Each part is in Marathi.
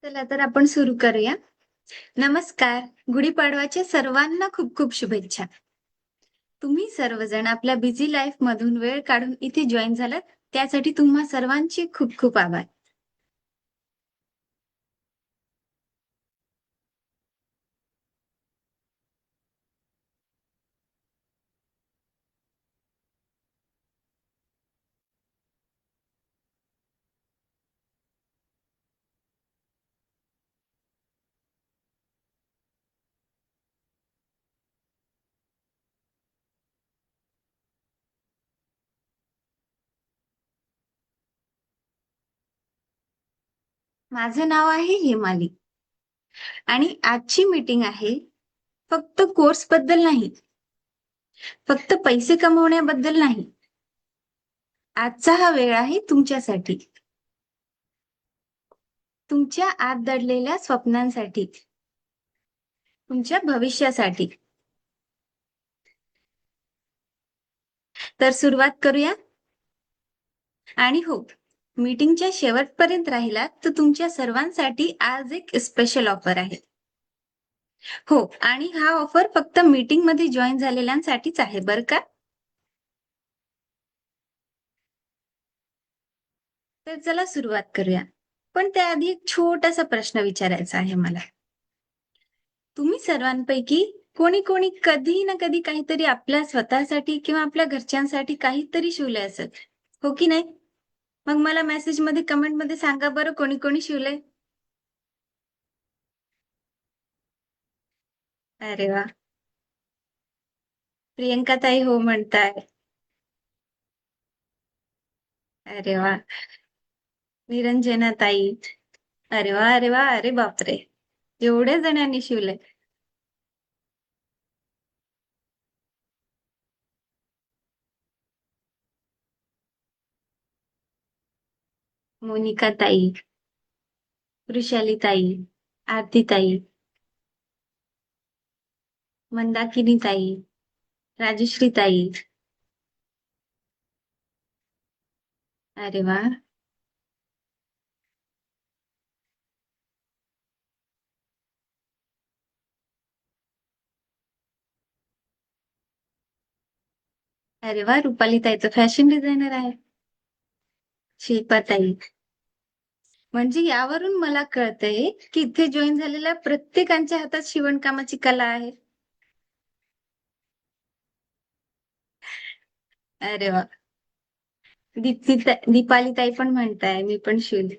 चला तर आपण सुरू करूया. नमस्कार. गुढीपाडवाच्या सर्वांना खूप खूप शुभेच्छा. तुम्ही सर्वजण आपल्या बिझी लाईफ मधून वेळ काढून इथे जॉईन झालात त्यासाठी तुम्हा सर्वांचे खूप खूप आभार. माझं नाव आहे हेमाली आणि आजची मीटिंग आहे फक्त कोर्स बद्दल नाही, फक्त पैसे कमवण्याबद्दल नाही. आजचा हा वेळ आहे तुमच्यासाठी, तुमच्या आत दडलेल्या स्वप्नांसाठी, तुमच्या भविष्यासाठी. तर सुरुवात करूया. आणि हो, मीटिंगच्या शेवटपर्यंत राहिलात तर तुमच्या सर्वांसाठी आज एक स्पेशल ऑफर आहे. हो, आणि हा ऑफर फक्त मीटिंग मध्ये जॉईन झालेल्यांसाठीच आहे बरं का. तर चला सुरुवात करूया. पण त्याआधी एक छोटासा प्रश्न विचारायचा आहे मला. तुम्ही सर्वांपैकी कोणी कोणी कधी ना कधी काहीतरी आपल्या स्वतःसाठी किंवा आपल्या घरच्यांसाठी काहीतरी शिवले असेल, हो की नाही? मग मला मेसेज मध्ये कमेंट मध्ये सांगा बरं, कोणी कोणी शिवलंय. अरे वा. प्रियंका ताई हो म्हणताय. अरे वा. निरंजना ताई. अरे वा, अरे वा, अरे बापरे. एवढ्या जणांनी शिवलंय. मोनिका ताई, वृषाली ताई, आरती ताई, मंदाकिनी ताई, राजश्री ताई. अरे वा. अरे वा, रुपाली ताई तर फॅशन डिझायनर आहे. शिल्पा ताई. म्हणजे यावरून मला कळतंय की इथे जॉईन झालेल्या प्रत्येकांच्या हातात शिवणकामाची कला आहे. अरे वा. दीपाली ताई पण म्हणताय मी पण शिवली.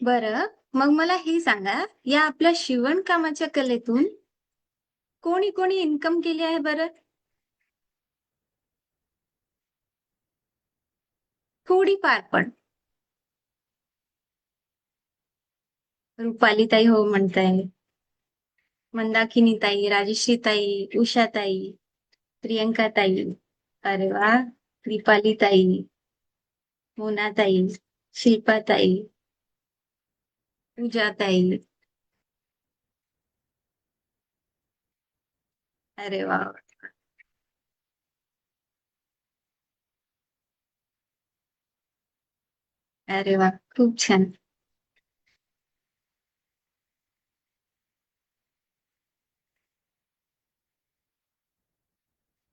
बरं, मग मला हे सांगा, या आपल्या शिवणकामाच्या कलेतून कोणी कोणी इन्कम केली आहे बरं? थोडीफार पण. रुपाली ताई हो म्हणताय. मंदाकिनी ताई, राजश्री ताई, उषा ताई, प्रियंका ताई. अरे वा. दीपाली ताई, मोना ताई, शिल्पा ताई, पूजा ताई. अरे वा. अरे वा, खूप छान.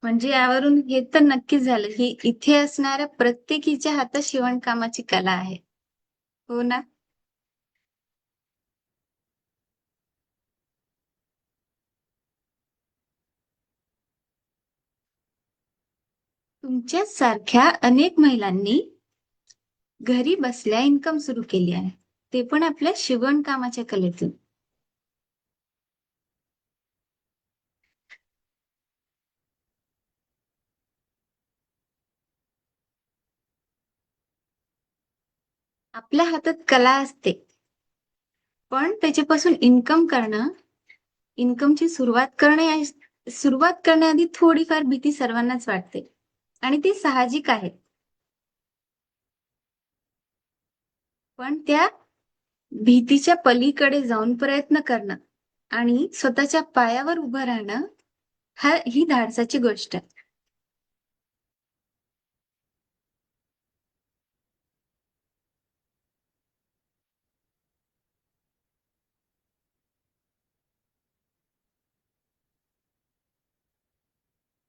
म्हणजे यावरून हे तर नक्कीच झालं की इथे असणाऱ्या प्रत्येकीच्या हातात शिवणकामाची कला आहे. हो ना. तुमच्याच सारख्या अनेक महिलांनी घरी बसल्या इन्कम सुरू केली आहे, ते पण आपल्या शिवणकामाच्या कलेतून. आपल्या हातात कला असते, पण त्याच्यापासून इन्कम करणं, इन्कमची सुरुवात करण्याआधी थोडीफार भीती सर्वांनाच वाटते आणि ती साहजिक आहे. पण त्या भीतीच्या पलीकडे जाऊन प्रयत्न करणं आणि स्वतःच्या पायावर उभं राहणं ही धाडसाची गोष्ट आहे.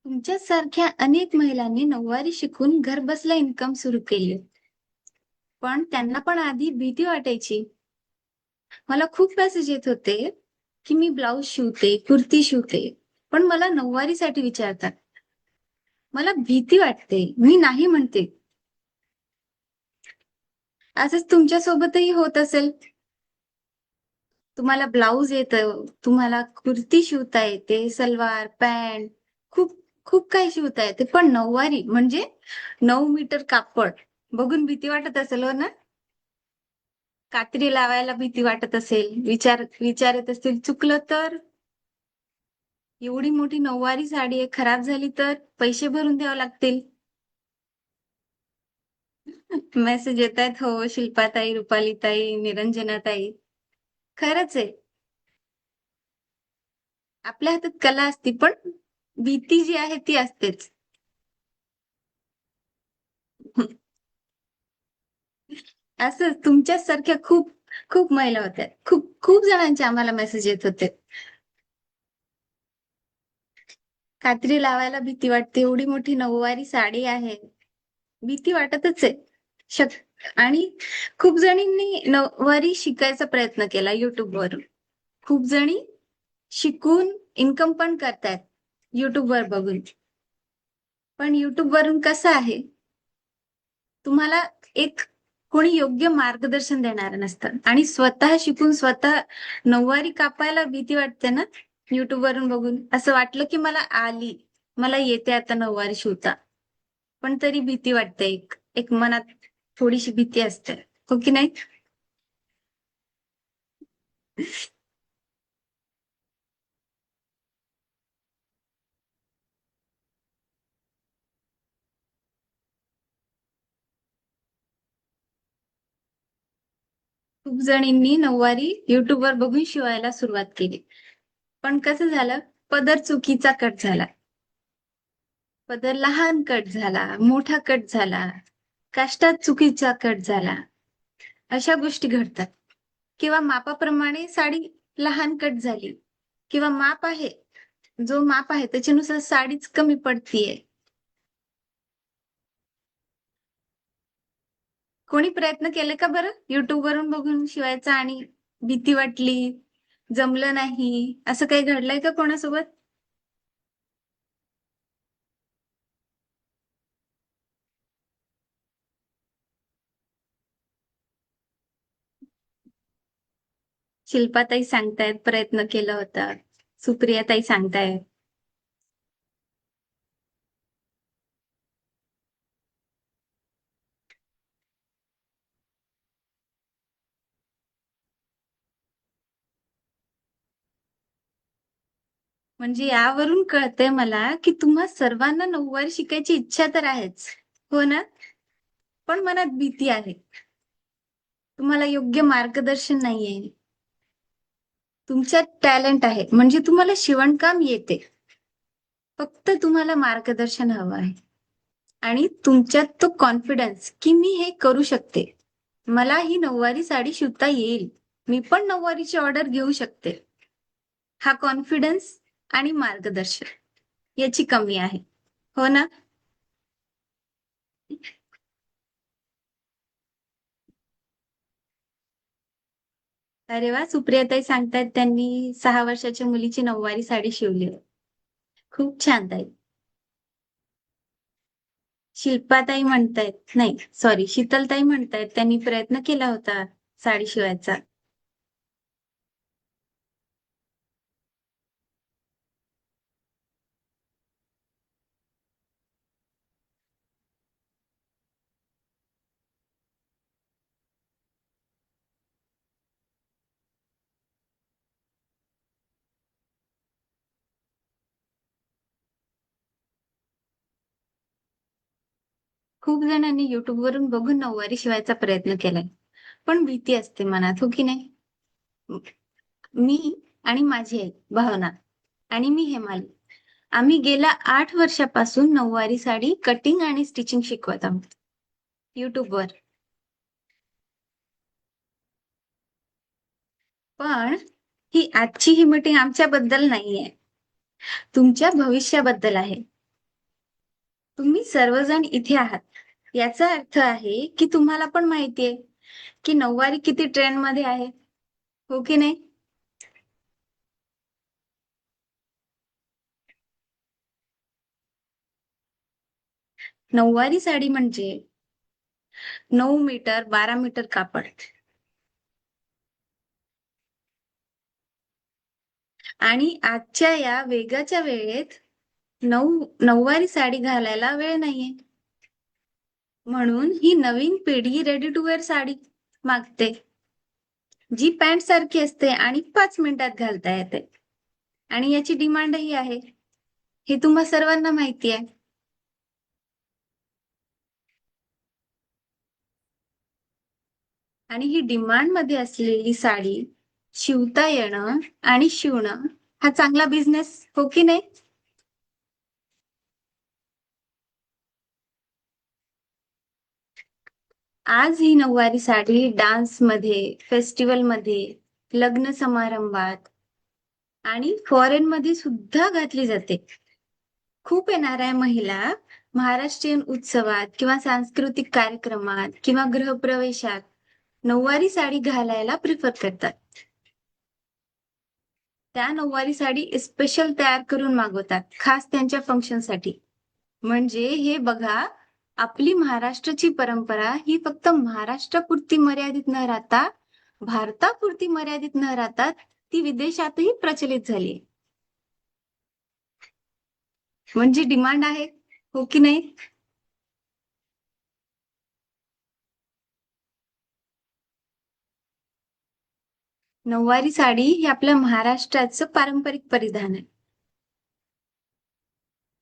तुमच्यासारख्या अनेक महिलांनी नऊवारी शिकून घरबसल्या इन्कम सुरू केले. पण त्यांना पण आधी भीती वाटायची. मला खूप मेसेज येत होते की मी ब्लाऊज शिवते, कुर्ती शिवते, पण मला नऊवारीसाठी विचारतात. मला भीती वाटते, मी नाही म्हणते. असंच तुमच्या सोबतही होत असेल. तुम्हाला ब्लाऊज येतं, तुम्हाला कुर्ती शिवता येते, सलवार, पॅन्ट, खूप खूप काही शिवता येते. पण नऊवारी म्हणजे 9 मीटर कापड बघून भीती वाटत असेल हो ना? कात्री लावायला भीती वाटत असेल, विचारत असतील चुकलं तर, एवढी मोठी नऊवारी साडी आहे खराब झाली तर पैसे भरून द्यावे लागतील. मेसेज येत आहेत, हो शिल्पाताई, रुपालीताई, निरंजनाताई. खरंच आहे. आपल्या हातात कला असती पण भीती जी आहे ती असतेच. असं तुमच्याच सारख्या खूप खूप महिला होत्या. खूप खूप जणांचे आम्हाला मेसेज येत होते. कात्री लावायला भीती वाटते, एवढी मोठी नऊवारी साडी आहे. भीती वाटतच आहे. आणि खूप जणींनी नऊवारी शिकायचा प्रयत्न केला YouTube वरून. खूप जणी शिकून इन्कम पण करतायत YouTube वर बघून. पण YouTube वरून कसं आहे, तुम्हाला एक कोणी योग्य मार्गदर्शन देणार नसतं आणि स्वतः शिकून स्वतः नऊवारी कापायला भीती वाटते ना. YouTube वरून बघून असं वाटलं की मला येते आता नऊवारी शिवता, पण तरी भीती वाटते. एक एक मनात थोडीशी भीती असते, हो की नाही? खूप जणींनी नऊवारी YouTube वर बघून शिवायला सुरुवात केली. पण कसं झालं, पदर चुकीचा कट झाला. पदर लहान कट झाला, मोठा कट झाला, काष्टात चुकीचा कट झाला. अशा गोष्टी घडतात. किंवा मापाप्रमाणे साडी लहान कट झाली, किंवा जो माप आहे त्याच्यानुसार साडीच कमी पडतीये. कोणी प्रयत्न केले का बरं YouTube वरून बघून शिवायचा आणि भीती वाटली, जमलं नाही, असं काही घडलंय का कोणासोबत? शिल्पाताई सांगतायत प्रयत्न केला होता, सुप्रियाताई सांगतायत. म्हणजे यावरून कळतंय मला की तुम्हा सर्वांना नऊवारी शिकायची इच्छा तर आहेच, हो ना? पण मनात भीती आहे. तुम्हाला योग्य मार्गदर्शन नाहीये. तुमच्यात टॅलेंट आहे म्हणजे तुम्हाला शिवणकाम येते. फक्त तुम्हाला मार्गदर्शन हवं आहे. आणि तुमच्यात तो कॉन्फिडन्स की मी हे करू शकते. मला ही नऊवारी साडी शिवता येईल. मी पण नऊवारीची ऑर्डर घेऊ शकते. हा कॉन्फिडन्स आणि मार्गदर्शन याची कमी आहे. हो ना? अरे वा, सुप्रियाताई सांगतायत त्यांनी 6 वर्षाच्या मुलीची नऊवारी साडी शिवली. खूप छान ताई. शिल्पाताई म्हणतायत, नाही सॉरी, शीतलताई म्हणतायत त्यांनी प्रयत्न केला होता साडी शिवायचा. खूप जणांनी YouTube वरून बघून नऊवारी शिवायचा प्रयत्न केलाय. पण भीती असते मनात, हो की नाही? मी आणि माझी आई भावना आणि मी हेमाली. आम्ही गेल्या 8 वर्षापासून नऊवारी साडी कटिंग आणि स्टिचिंग शिकवत आहोत युट्यूबवर. पण आजची मीटिंग आमच्याबद्दल नाहीये, तुमच्या भविष्याबद्दल आहे. तुम्ही सर्वजण इथे आहात याचा अर्थ आहे की तुम्हाला पण माहितीये की नऊवारी किती ट्रेंड मध्ये आहे, हो की नाही? नऊवारी साडी म्हणजे 9 मीटर 12 मीटर कापड आणि आजच्या या वेगाच्या वेळेत नऊवारी साडी घालायला वेळ नाहीये. म्हणून ही नवीन पिढी रेडी टू वेअर साडी मागते, जी पॅन्ट सारखी असते आणि 5 मिनिटात घालता येते. आणि याची डिमांडही आहे, हे तुम्हा सर्वांना माहिती आहे. आणि ही डिमांड मध्ये असलेली साडी शिवता येणं आणि शिवणं हा चांगला बिझनेस, हो की नाही? आज ही नऊवारी साडी डान्समध्ये, फेस्टिवलमध्ये, लग्न समारंभात आणि फॉरेन मध्ये सुद्धा घातली जाते. खूप येणाऱ्या महिला महाराष्ट्रीयन उत्सवात किंवा सांस्कृतिक कार्यक्रमात किंवा गृहप्रवेशात नऊवारी साडी घालायला प्रिफर करतात. त्या नऊवारी साडी स्पेशल तयार करून मागवतात, खास त्यांच्या फंक्शनसाठी. म्हणजे हे बघा, आपली महाराष्ट्राची परंपरा ही फक्त महाराष्ट्रापुरती मर्यादित न राहता, भारतापुरती मर्यादित न राहता, ती विदेशातही प्रचलित झाली. म्हणजे डिमांड आहे, हो की नाही? नऊवारी साडी ही आपल्या महाराष्ट्राचं पारंपरिक परिधान आहे.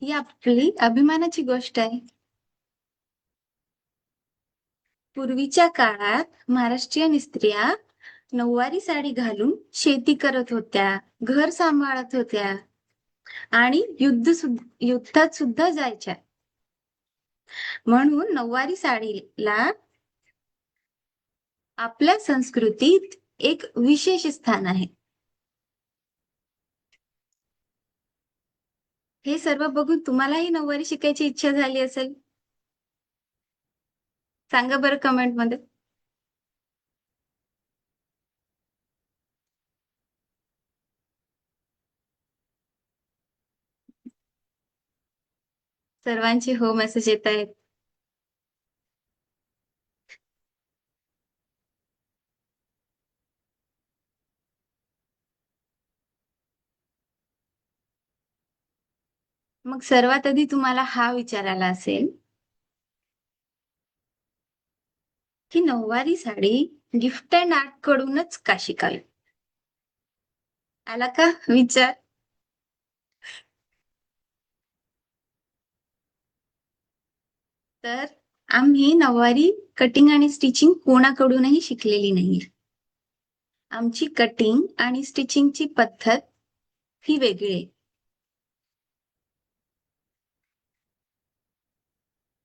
ही आपली अभिमानाची गोष्ट आहे. पूर्वीच्या काळात महाराष्ट्रीयन स्त्रिया नऊवारी साडी घालून शेती करत होत्या, घर सांभाळत होत्या आणि युद्धात सुद्धा जायच्या. म्हणून नऊवारी साडीला आपल्या संस्कृतीत एक विशेष स्थान आहे. हे सर्व बघून तुम्हालाही नऊवारी शिकायची इच्छा झाली असेल, सांगा बरं कमेंट मध्ये. सर्वांचे हो मेसेज येत आहेत. मग सर्वात आधी तुम्हाला हा विचारायला असेल की नऊवारी साडी गिफ्ट अँड आर्ट कडूनच का शिकावी? आला का विचार? तर आम्ही नऊवारी कटिंग आणि स्टिचिंग कोणाकडूनही शिकलेली नाहीये. आमची कटिंग आणि स्टिचिंगची पद्धत ही वेगळी आहे.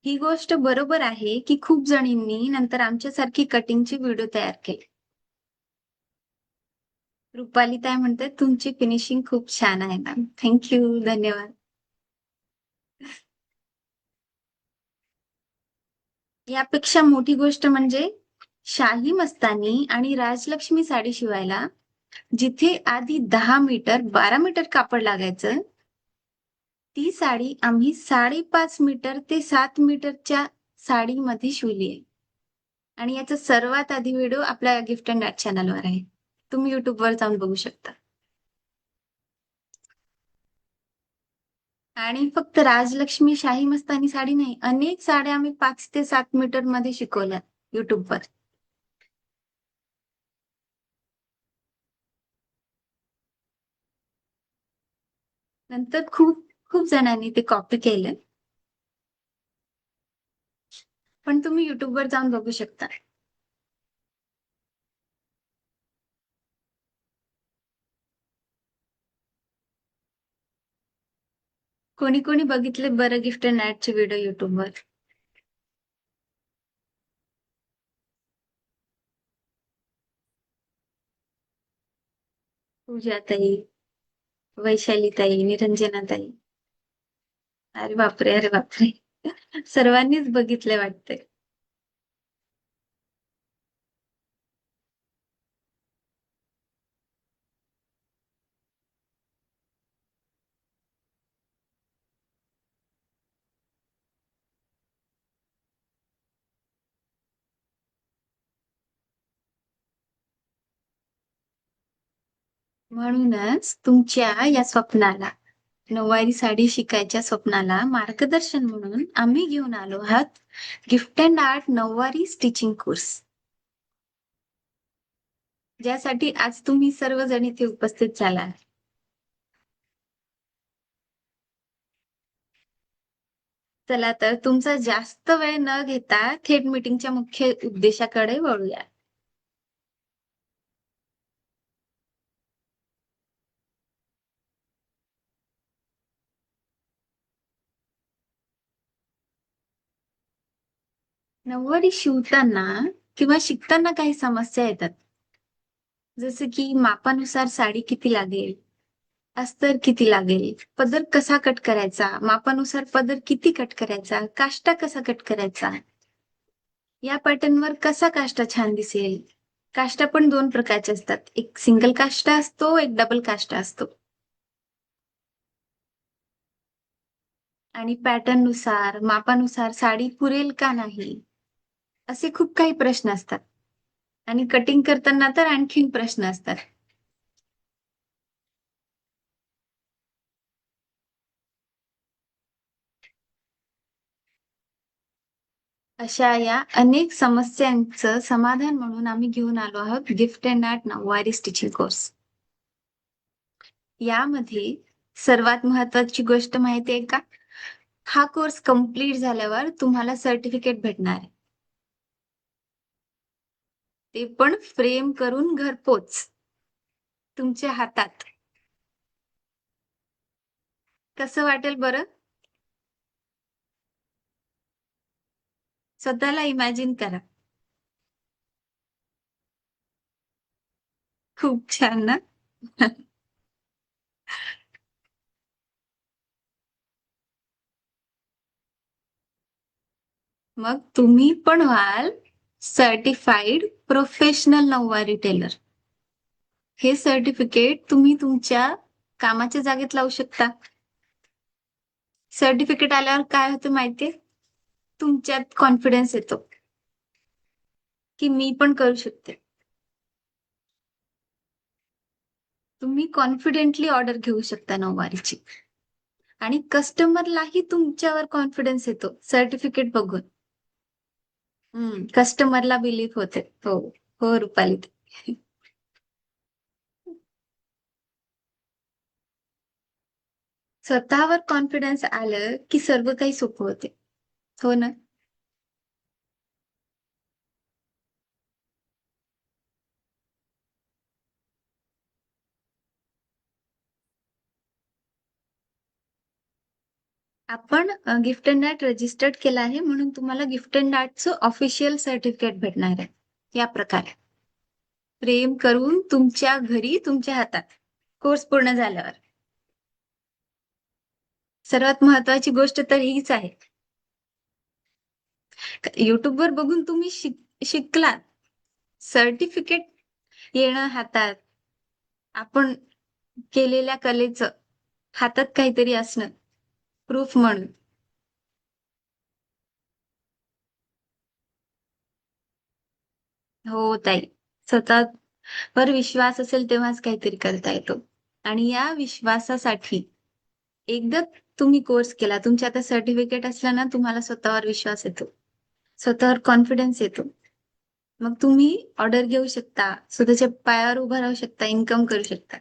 ही गोष्ट बरोबर आहे की खूप जणींनी नंतर आमच्यासारखी कटिंगची व्हिडिओ तयार केली. रुपाली ताई म्हणते तुमची फिनिशिंग खूप छान आहे मॅम. थँक्यू, धन्यवाद. यापेक्षा मोठी गोष्ट म्हणजे शाही मस्तानी आणि राजलक्ष्मी साडी शिवायला जिथे आधी 10 मीटर 12 मीटर कापड लागायचं, ती साडी आम्ही 5.5 मीटर ते 7 मीटरच्या साडीमध्ये शिवली आहे. आणि याचा सर्वात आधी व्हिडिओ आपल्या गिफ्ट अँड ऍड चॅनलवर आहे, तुम्ही युट्यूबवर जाऊन बघू शकता. आणि फक्त राजलक्ष्मी शाही मस्तानी साडी नाही, अनेक साड्या आम्ही 5 ते 7 मीटर मध्ये शिकवल्या युट्यूबवर. नंतर खूप खूप जणांनी ते कॉपी केलं, पण तुम्ही युट्यूबवर जाऊन बघू शकता. कोणी कोणी बघितले बरं गिफ्ट अँड ऍडचे व्हिडिओ युट्यूबवर? पूजाताई, वैशालीताई, निरंजनाताई. अरे बापरे, अरे बापरे. सर्वांनीच बघितले वाटते. म्हणूनच तुमच्या या स्वप्नाला, नऊवारी साडी शिकायच्या स्वप्नाला मार्गदर्शन म्हणून आम्ही घेऊन आलो आहात gift and art nauvari stitching course, ज्यासाठी आज तुम्ही सर्वजण इथे उपस्थित झाला. चला तर तुमचा जास्त वेळ न घेता थेट मीटिंगच्या मुख्य उद्देशाकडे वळूया. नऊवारी शिवताना किंवा शिकताना काही समस्या येतात. जसं की मापानुसार साडी किती लागेल, अस्तर किती लागेल, पदर कसा कट करायचा, मापानुसार पदर किती कट करायचा, काष्टा कसा कट करायचा, या पॅटर्नवर कसा काष्टा छान दिसेल. काष्टा पण दोन प्रकारचे असतात, एक सिंगल काष्टा असतो, एक डबल काष्टा असतो. आणि पॅटर्न नुसार, मापानुसार साडी पुरेल का नाही, असे खूप काही प्रश्न असतात. आणि कटिंग करताना तर आणखीन प्रश्न असतात. अशा या अनेक समस्यांचं समाधान म्हणून आम्ही घेऊन आलो आहोत gift and art nauvari stitching course. यामध्ये सर्वात महत्वाची गोष्ट माहिती आहे का? हा कोर्स कम्प्लीट झाल्यावर तुम्हाला सर्टिफिकेट भेटणार आहे. ते पण फ्रेम करून घरपोच तुमच्या हातात. कसं वाटेल बरं? स्वतःला इमॅजिन करा. खूप छान ना? मग तुम्ही पण व्हाल सर्टिफाईड प्रोफेशनल नऊवारी टेलर. हे सर्टिफिकेट तुम्ही तुमच्या कामाच्या जागेत लावू शकता. सर्टिफिकेट आल्यावर काय होतं माहितीये? तुमच्यात कॉन्फिडन्स येतो की मी पण करू शकते. तुम्ही कॉन्फिडेंटली ऑर्डर घेऊ शकता नऊवारीची. आणि कस्टमरलाही तुमच्यावर कॉन्फिडन्स येतो सर्टिफिकेट बघून. कस्टमरला बिलीव्ह होते. हो. हो रुपाली. स्वतःवर कॉन्फिडन्स आलं की सर्व काही सोपं होते. हो ना? आपण गिफ्ट अँड आर्ट रजिस्टर्ड केलं आहे म्हणून तुम्हाला गिफ्ट अँड आर्टचं ऑफिशियल सर्टिफिकेट भेटणार आहे. या प्रकारे फ्रेम करून तुमच्या घरी तुमच्या हातात कोर्स पूर्ण झाल्यावर. सर्वात महत्वाची गोष्ट तर हीच आहे. युट्यूबवर बघून तुम्ही शिकलात, सर्टिफिकेट येणं हातात, आपण केलेल्या कलेचं हातात काहीतरी असणं प्रूफ म्हणून. हो ताई, स्वतःवर विश्वास असेल तेव्हाच काहीतरी करता येतो. आणि या विश्वासासाठी एकदा तुम्ही कोर्स केला, तुमच्या आता सर्टिफिकेट असलं ना, तुम्हाला स्वतःवर विश्वास येतो, स्वतःवर कॉन्फिडन्स येतो. मग तुम्ही ऑर्डर घेऊ शकता, स्वतःच्या पायावर उभं राहू शकता, इन्कम करू शकता.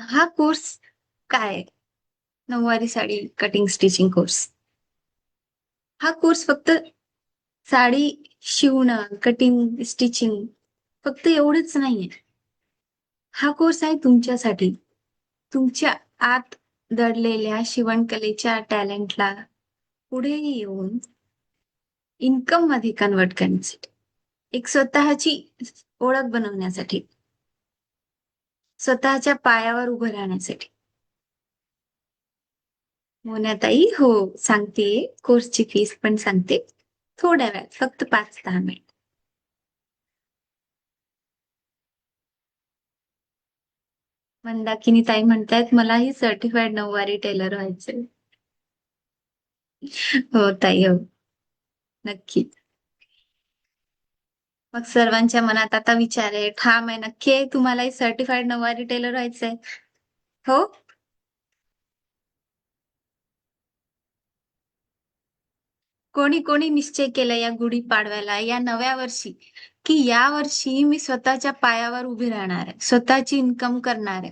हा कोर्स काय? नऊवारी साडी कटिंग स्टिचिंग कोर्स. हा कोर्स फक्त साडी शिवणं, कटिंग, स्टिचिंग फक्त एवढंच नाहीये. हा कोर्स आहे तुमच्यासाठी. तुमच्या आत दडलेल्या शिवणकलेच्या टॅलेंटला पुढे येऊन इन्कम मध्ये कन्वर्ट करण्यासाठी. एक स्वतःची ओळख बनवण्यासाठी. स्वतःच्या पायावर उभं राहण्यासाठी. मोनाताई, हो, सांगते. कोर्सची फीस पण सांगते. थोड्या वेळात, फक्त 5-10 मिनिट. मंदाकिनी ताई म्हणतायत मलाही सर्टिफाईड नऊवारी टेलर व्हायचंय. हो ताई, हो, नक्की. मग सर्वांच्या मनात आता विचार आहे, ठाम आहे, नक्की आहे, तुम्हालाही सर्टिफाईड नऊवारी टेलर व्हायचंय? हो. कोणी कोणी निश्चय केला या गुढीपाडव्याला, या नव्या वर्षी, की या वर्षी मी स्वतःच्या पायावर उभी राहणार आहे, स्वतःची इन्कम करणार आहे,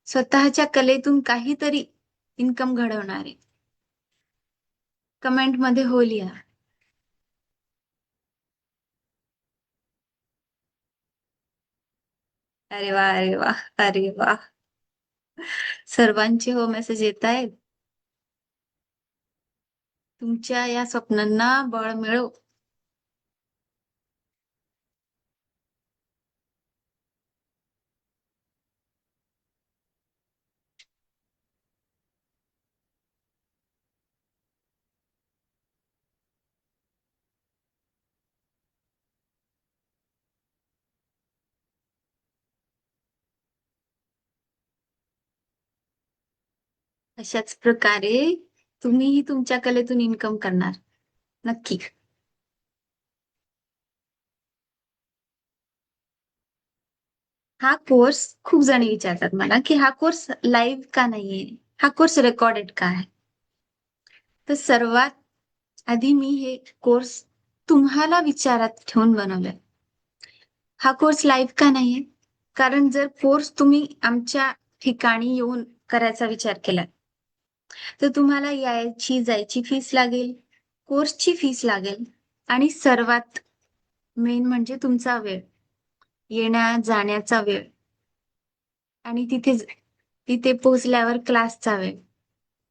स्वतःच्या कलेतून काहीतरी इन्कम घडवणार आहे? कमेंट मध्ये हो लिहा. अरे वा, अरे वा, अरे वा. सर्वांचे हो मेसेज येत आहेत. तुमच्या या स्वप्नांना बळ मिळो. अशाच प्रकारे तुम्हीही तुमच्या कलेतून इन्कम करणार, नक्की. हा कोर्स, खूप जणी विचारतात मला की हा कोर्स लाईव्ह का नाहीये, हा कोर्स रेकॉर्डेड का आहे? तर सर्वात आधी मी हे कोर्स तुम्हाला विचारात ठेवून बनवलाय. हा कोर्स लाईव्ह का नाहीये? कारण जर कोर्स तुम्ही आमच्या ठिकाणी येऊन करायचा विचार केला, तर तुम्हाला यायची जायची फीस लागेल, कोर्सची फीस लागेल, आणि सर्वात मेन म्हणजे तुमचा वेळ, येण्या जाण्याचा वेळ, आणि तिथे पोहोचल्यावर क्लासचा वेळ.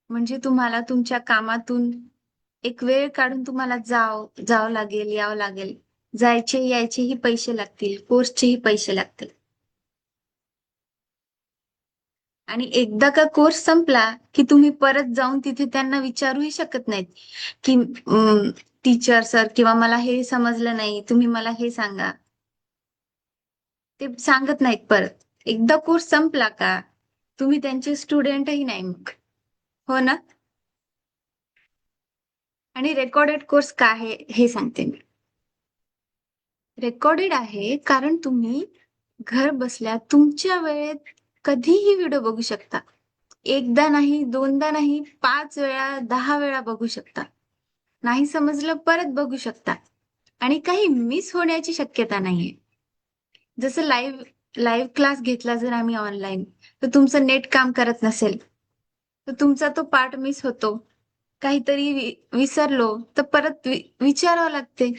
म्हणजे तुम्हाला तुमच्या कामातून एक वेळ काढून तुम्हाला जावं लागेल, यावं लागेल. जायचे यायचेही पैसे लागतील, कोर्सचेही पैसे लागतील. आणि एकदा का कोर्स संपला की तुम्ही परत जाऊन तिथे त्यांना विचारूही शकत नाहीत की टीचर सर, किंवा मला हे समजलं नाही, तुम्ही मला हे सांगा. ते सांगत नाहीत परत. एकदा कोर्स संपला का तुम्ही त्यांचे स्टुडंटही नाही मग. हो ना? आणि रेकॉर्डेड कोर्स का आहे हे सांगते मी. रेकॉर्डेड आहे कारण तुम्ही घर बसल्या तुमच्या वेळेत कधीही व्हिडिओ बघू शकता. एकदा नाही, दोनदा नाही, 5 वेळा, 10 वेळा बघू शकता. नाही समजलं परत बघू शकता. आणि काही मिस होण्याची शक्यता नाहीये. जसं लाईव्ह क्लास घेतला जर आम्ही ऑनलाईन, तर तुमचं नेट काम करत नसेल, तर तुमचा तो पार्ट मिस होतो. काहीतरी विसरलो तर परत विचारावं लागते.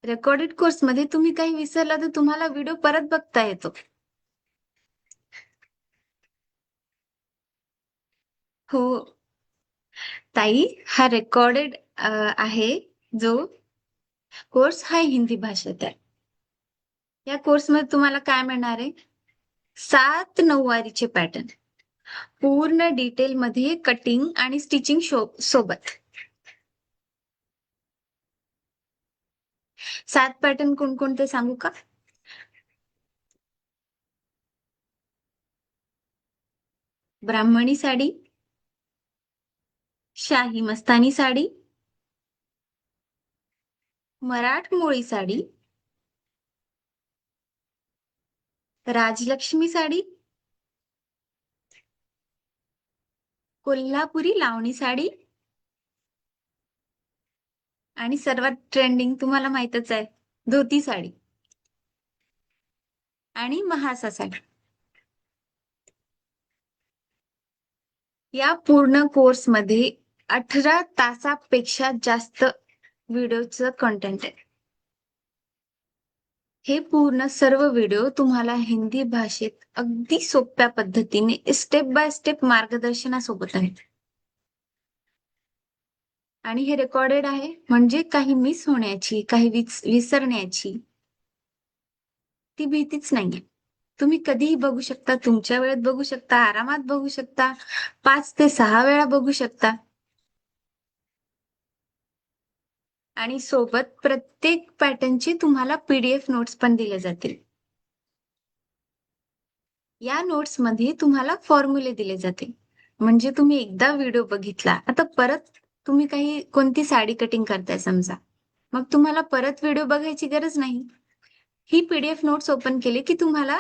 रेकॉर्डेड कोर्समध्ये तुम्ही काही विसरला तर तुम्हाला व्हिडिओ परत बघता येतो. हो ताई, हा रेकॉर्डेड आहे. जो कोर्स हा हिंदी भाषेत आहे. या कोर्समध्ये तुम्हाला काय मिळणार आहे? 7 नऊवारीचे पॅटर्न, पूर्ण डिटेल मध्ये कटिंग आणि स्टिचिंग सोबत. 7 पॅटर्न कोणकोणते सांगू का? ब्राह्मणी साडी, शाही मस्तानी साडी, मराठमोळी साडी, राजलक्ष्मी साडी, कोल्हापुरी लावणी साडी, आणि सर्वात ट्रेंडिंग तुम्हाला माहितच आहे, धोती साडी आणि महासा साडी. या पूर्ण कोर्समध्ये 18 तासापेक्षा जास्त व्हिडिओचं कंटेंट आहे. हे पूर्ण सर्व व्हिडिओ तुम्हाला हिंदी भाषेत अगदी सोप्या पद्धतीने स्टेप बाय स्टेप मार्गदर्शनासोबत आहेत. आणि हे रेकॉर्डेड आहे, म्हणजे काही मिस होण्याची, काही विसरण्याची ती भीतीच नाहीये. तुम्ही कधीही बघू शकता, तुमच्या वेळेत बघू शकता, आरामात बघू शकता, 5 ते 6 वेळा बघू शकता. आणि सोबत प्रत्येक पॅटर्नची तुम्हाला PDF नोट्स पण दिले जातील. या नोट्समध्ये तुम्हाला फॉर्म्युले दिले जातील. म्हणजे तुम्ही एकदा व्हिडिओ बघितला, आता परत तुम्ही कोणती साडी कटिंग करताय समजा. मग तुम्हाला परत व्हिडिओ बघायची गरज नाही. ही PDF नोट्स ओपन केली की तुम्हाला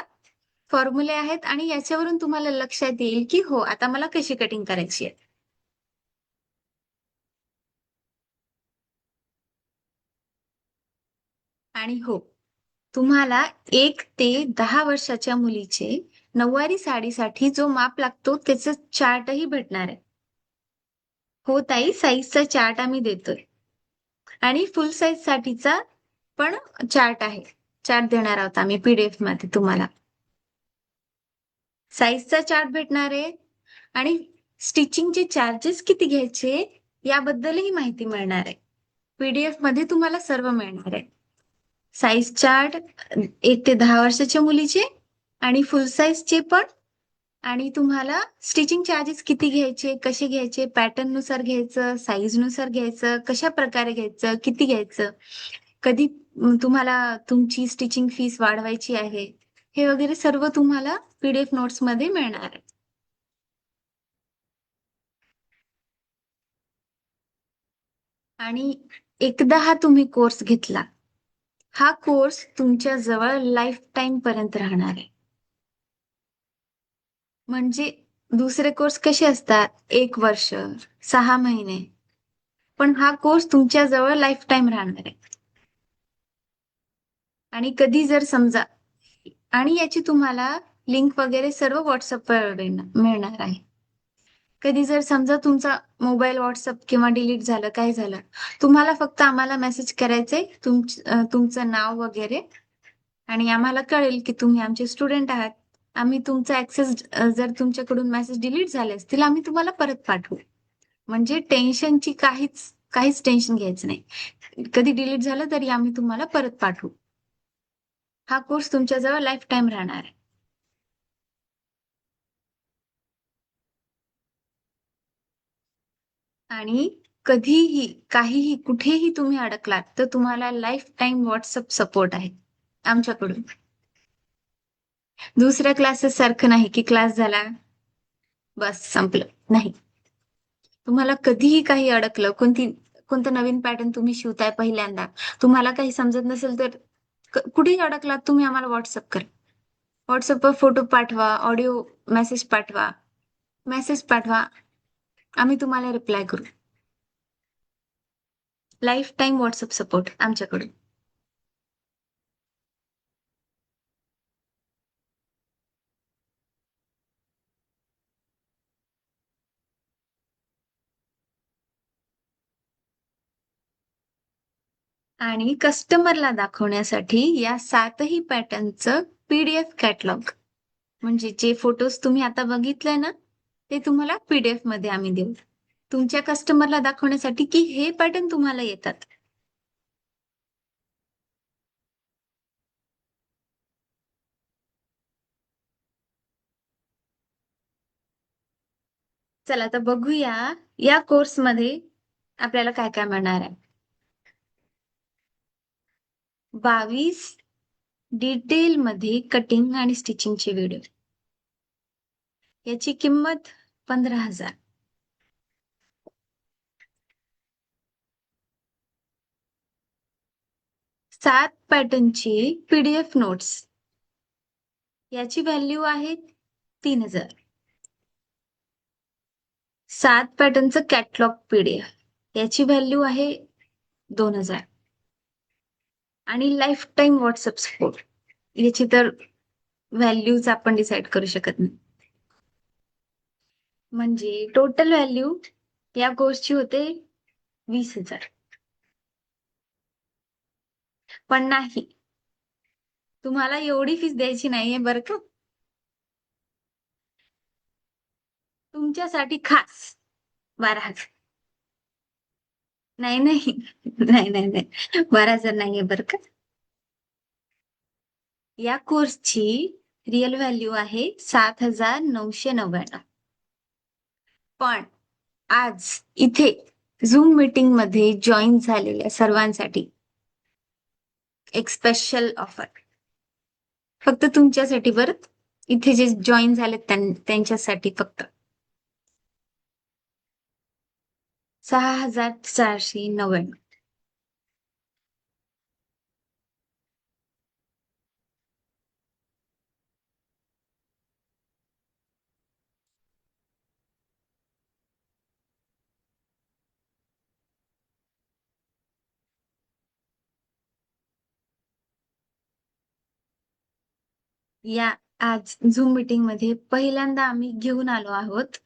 फॉर्म्युले आहेत आणि याच्यावरून तुम्हाला लक्षात येईल की हो, आता मला कशी कटिंग करायची आहे. आणि हो, तुम्हाला 1 ते 10 वर्षाच्या मुलीचे नऊवारी साडीसाठी जो माप लागतो त्याचं चार्टही भेटणार आहे. हो ताई, साईजचा चार्ट आम्ही देतोय. आणि फुल साईज साठीचा पण चार्ट आहे. चार्ट देणार आहोत आम्ही PDF मध्ये तुम्हाला. साईजचा चार्ट भेटणार आहे आणि स्टिचिंगचे चार्जेस किती घ्यायचे याबद्दलही माहिती मिळणार आहे. PDF मध्ये तुम्हाला सर्व मिळणार आहे. साईज चार्ट 1 ते 10 वर्षाच्या मुलीचे आणि फुल साईजचे पण. आणि तुम्हाला स्टिचिंग चार्जेस किती घ्यायचे, कसे घ्यायचे, पॅटर्न नुसार घ्यायचं, साईज नुसार घ्यायचं, कशा प्रकारे घ्यायचं, किती घ्यायचं, कधी तुम्हाला तुमची स्टिचिंग फीस वाढवायची आहे, हे वगैरे सर्व तुम्हाला PDF नोट्स मध्ये मिळणार आहे. आणि एकदा हा तुम्ही कोर्स घेतला, हा कोर्स तुमच्या जवळ लाईफ टाईम पर्यंत राहणार आहे. म्हणजे दुसरे कोर्स कसे असतात, 1 वर्ष, 6 महिने, पण हा कोर्स तुमच्या जवळ लाईफ टाईम राहणार आहे. आणि कधी जर समजा, आणि याची तुम्हाला लिंक वगैरे सर्व व्हॉट्सअपवर मिळणार आहे. कधी जर समजा तुमचा मोबाईल व्हॉट्सअप किंवा डिलीट झालं, काय झालं, तुम्हाला फक्त आम्हाला मेसेज करायचंय तुमचं नाव वगैरे, आणि आम्हाला कळेल की तुम्ही आमचे स्टुडंट आहात. आम्ही तुमचा ऍक्सेस, जर तुमच्याकडून मेसेज डिलीट झाले असतील, आम्ही तुम्हाला परत पाठवू. म्हणजे टेन्शनची काहीच काहीच टेन्शन घ्यायचं नाही. कधी डिलीट झालं तरी आम्ही तुम्हाला परत पाठवू. हा कोर्स तुमच्याजवळ लाईफ टाईम राहणार आहे. आणि कधीही, काहीही, कुठेही तुम्ही अडकलात तर तुम्हाला लाईफ टाईम व्हॉट्सअप सपोर्ट आहे आमच्याकडून. दुसऱ्या क्लासेस सारखं नाही की क्लास झाला बस संपलं, नाही. तुम्हाला कधीही काही अडकलं, कोणतं नवीन पॅटर्न तुम्ही शिवताय पहिल्यांदा, तुम्हाला काही समजत नसेल तर कुठेही अडकलात, तुम्ही आम्हाला व्हॉट्सअप करा. व्हॉट्सअपवर फोटो पाठवा, ऑडिओ मेसेज पाठवा, आम्ही तुम्हाला रिप्लाय करू. लाईफ टाईम व्हॉट्सअप सपोर्ट आमच्याकडून. आणि कस्टमरला दाखवण्यासाठी या 7ही पॅटर्नचं PDF कॅटलॉग, म्हणजे जे फोटोज तुम्ही आता बघितले ना, ते तुम्हाला PDF मध्ये आम्ही देऊ. तुमच्या कस्टमरला दाखवण्यासाठी की हे पॅटर्न तुम्हाला येतात. चला आता बघूया या कोर्समध्ये आपल्याला काय काय मिळणार आहे. 22 डिटेल मध्ये कटिंग आणि स्टिचिंगचे व्हिडिओ. याची किंमत 15,000. 7 पॅटर्नची PDF नोट्स, याची व्हॅल्यू आहे 3,000. 7 पॅटर्नचं कॅटलॉग PDF, याची व्हॅल्यू आहे 2,000. आणि लाईफ टाईम व्हॉट्सअप सपोर्ट, याची तर व्हॅल्यूज आपण डिसाईड करू शकत नाही. म्हणजे टोटल व्हॅल्यू या कोर्सची होते 20,000. पण नाही, तुम्हाला एवढी फीस द्यायची नाहीये बरं का. तुमच्यासाठी खास 12,000. नाही नाही नाही नाही नाही, 12,000 नाहीये बरं का. या कोर्सची रिअल व्हॅल्यू आहे 7,999. पण आज इथे झूम मीटिंग मध्ये जॉईन झालेल्या सर्वांसाठी एक स्पेशल ऑफर, फक्त तुमच्यासाठी बरं. इथे जे जॉईन झाले त्यांच्यासाठी फक्त 6,499. या आज झूम मीटिंग मध्ये पहिल्यांदा आम्ही घेऊन आलो आहोत.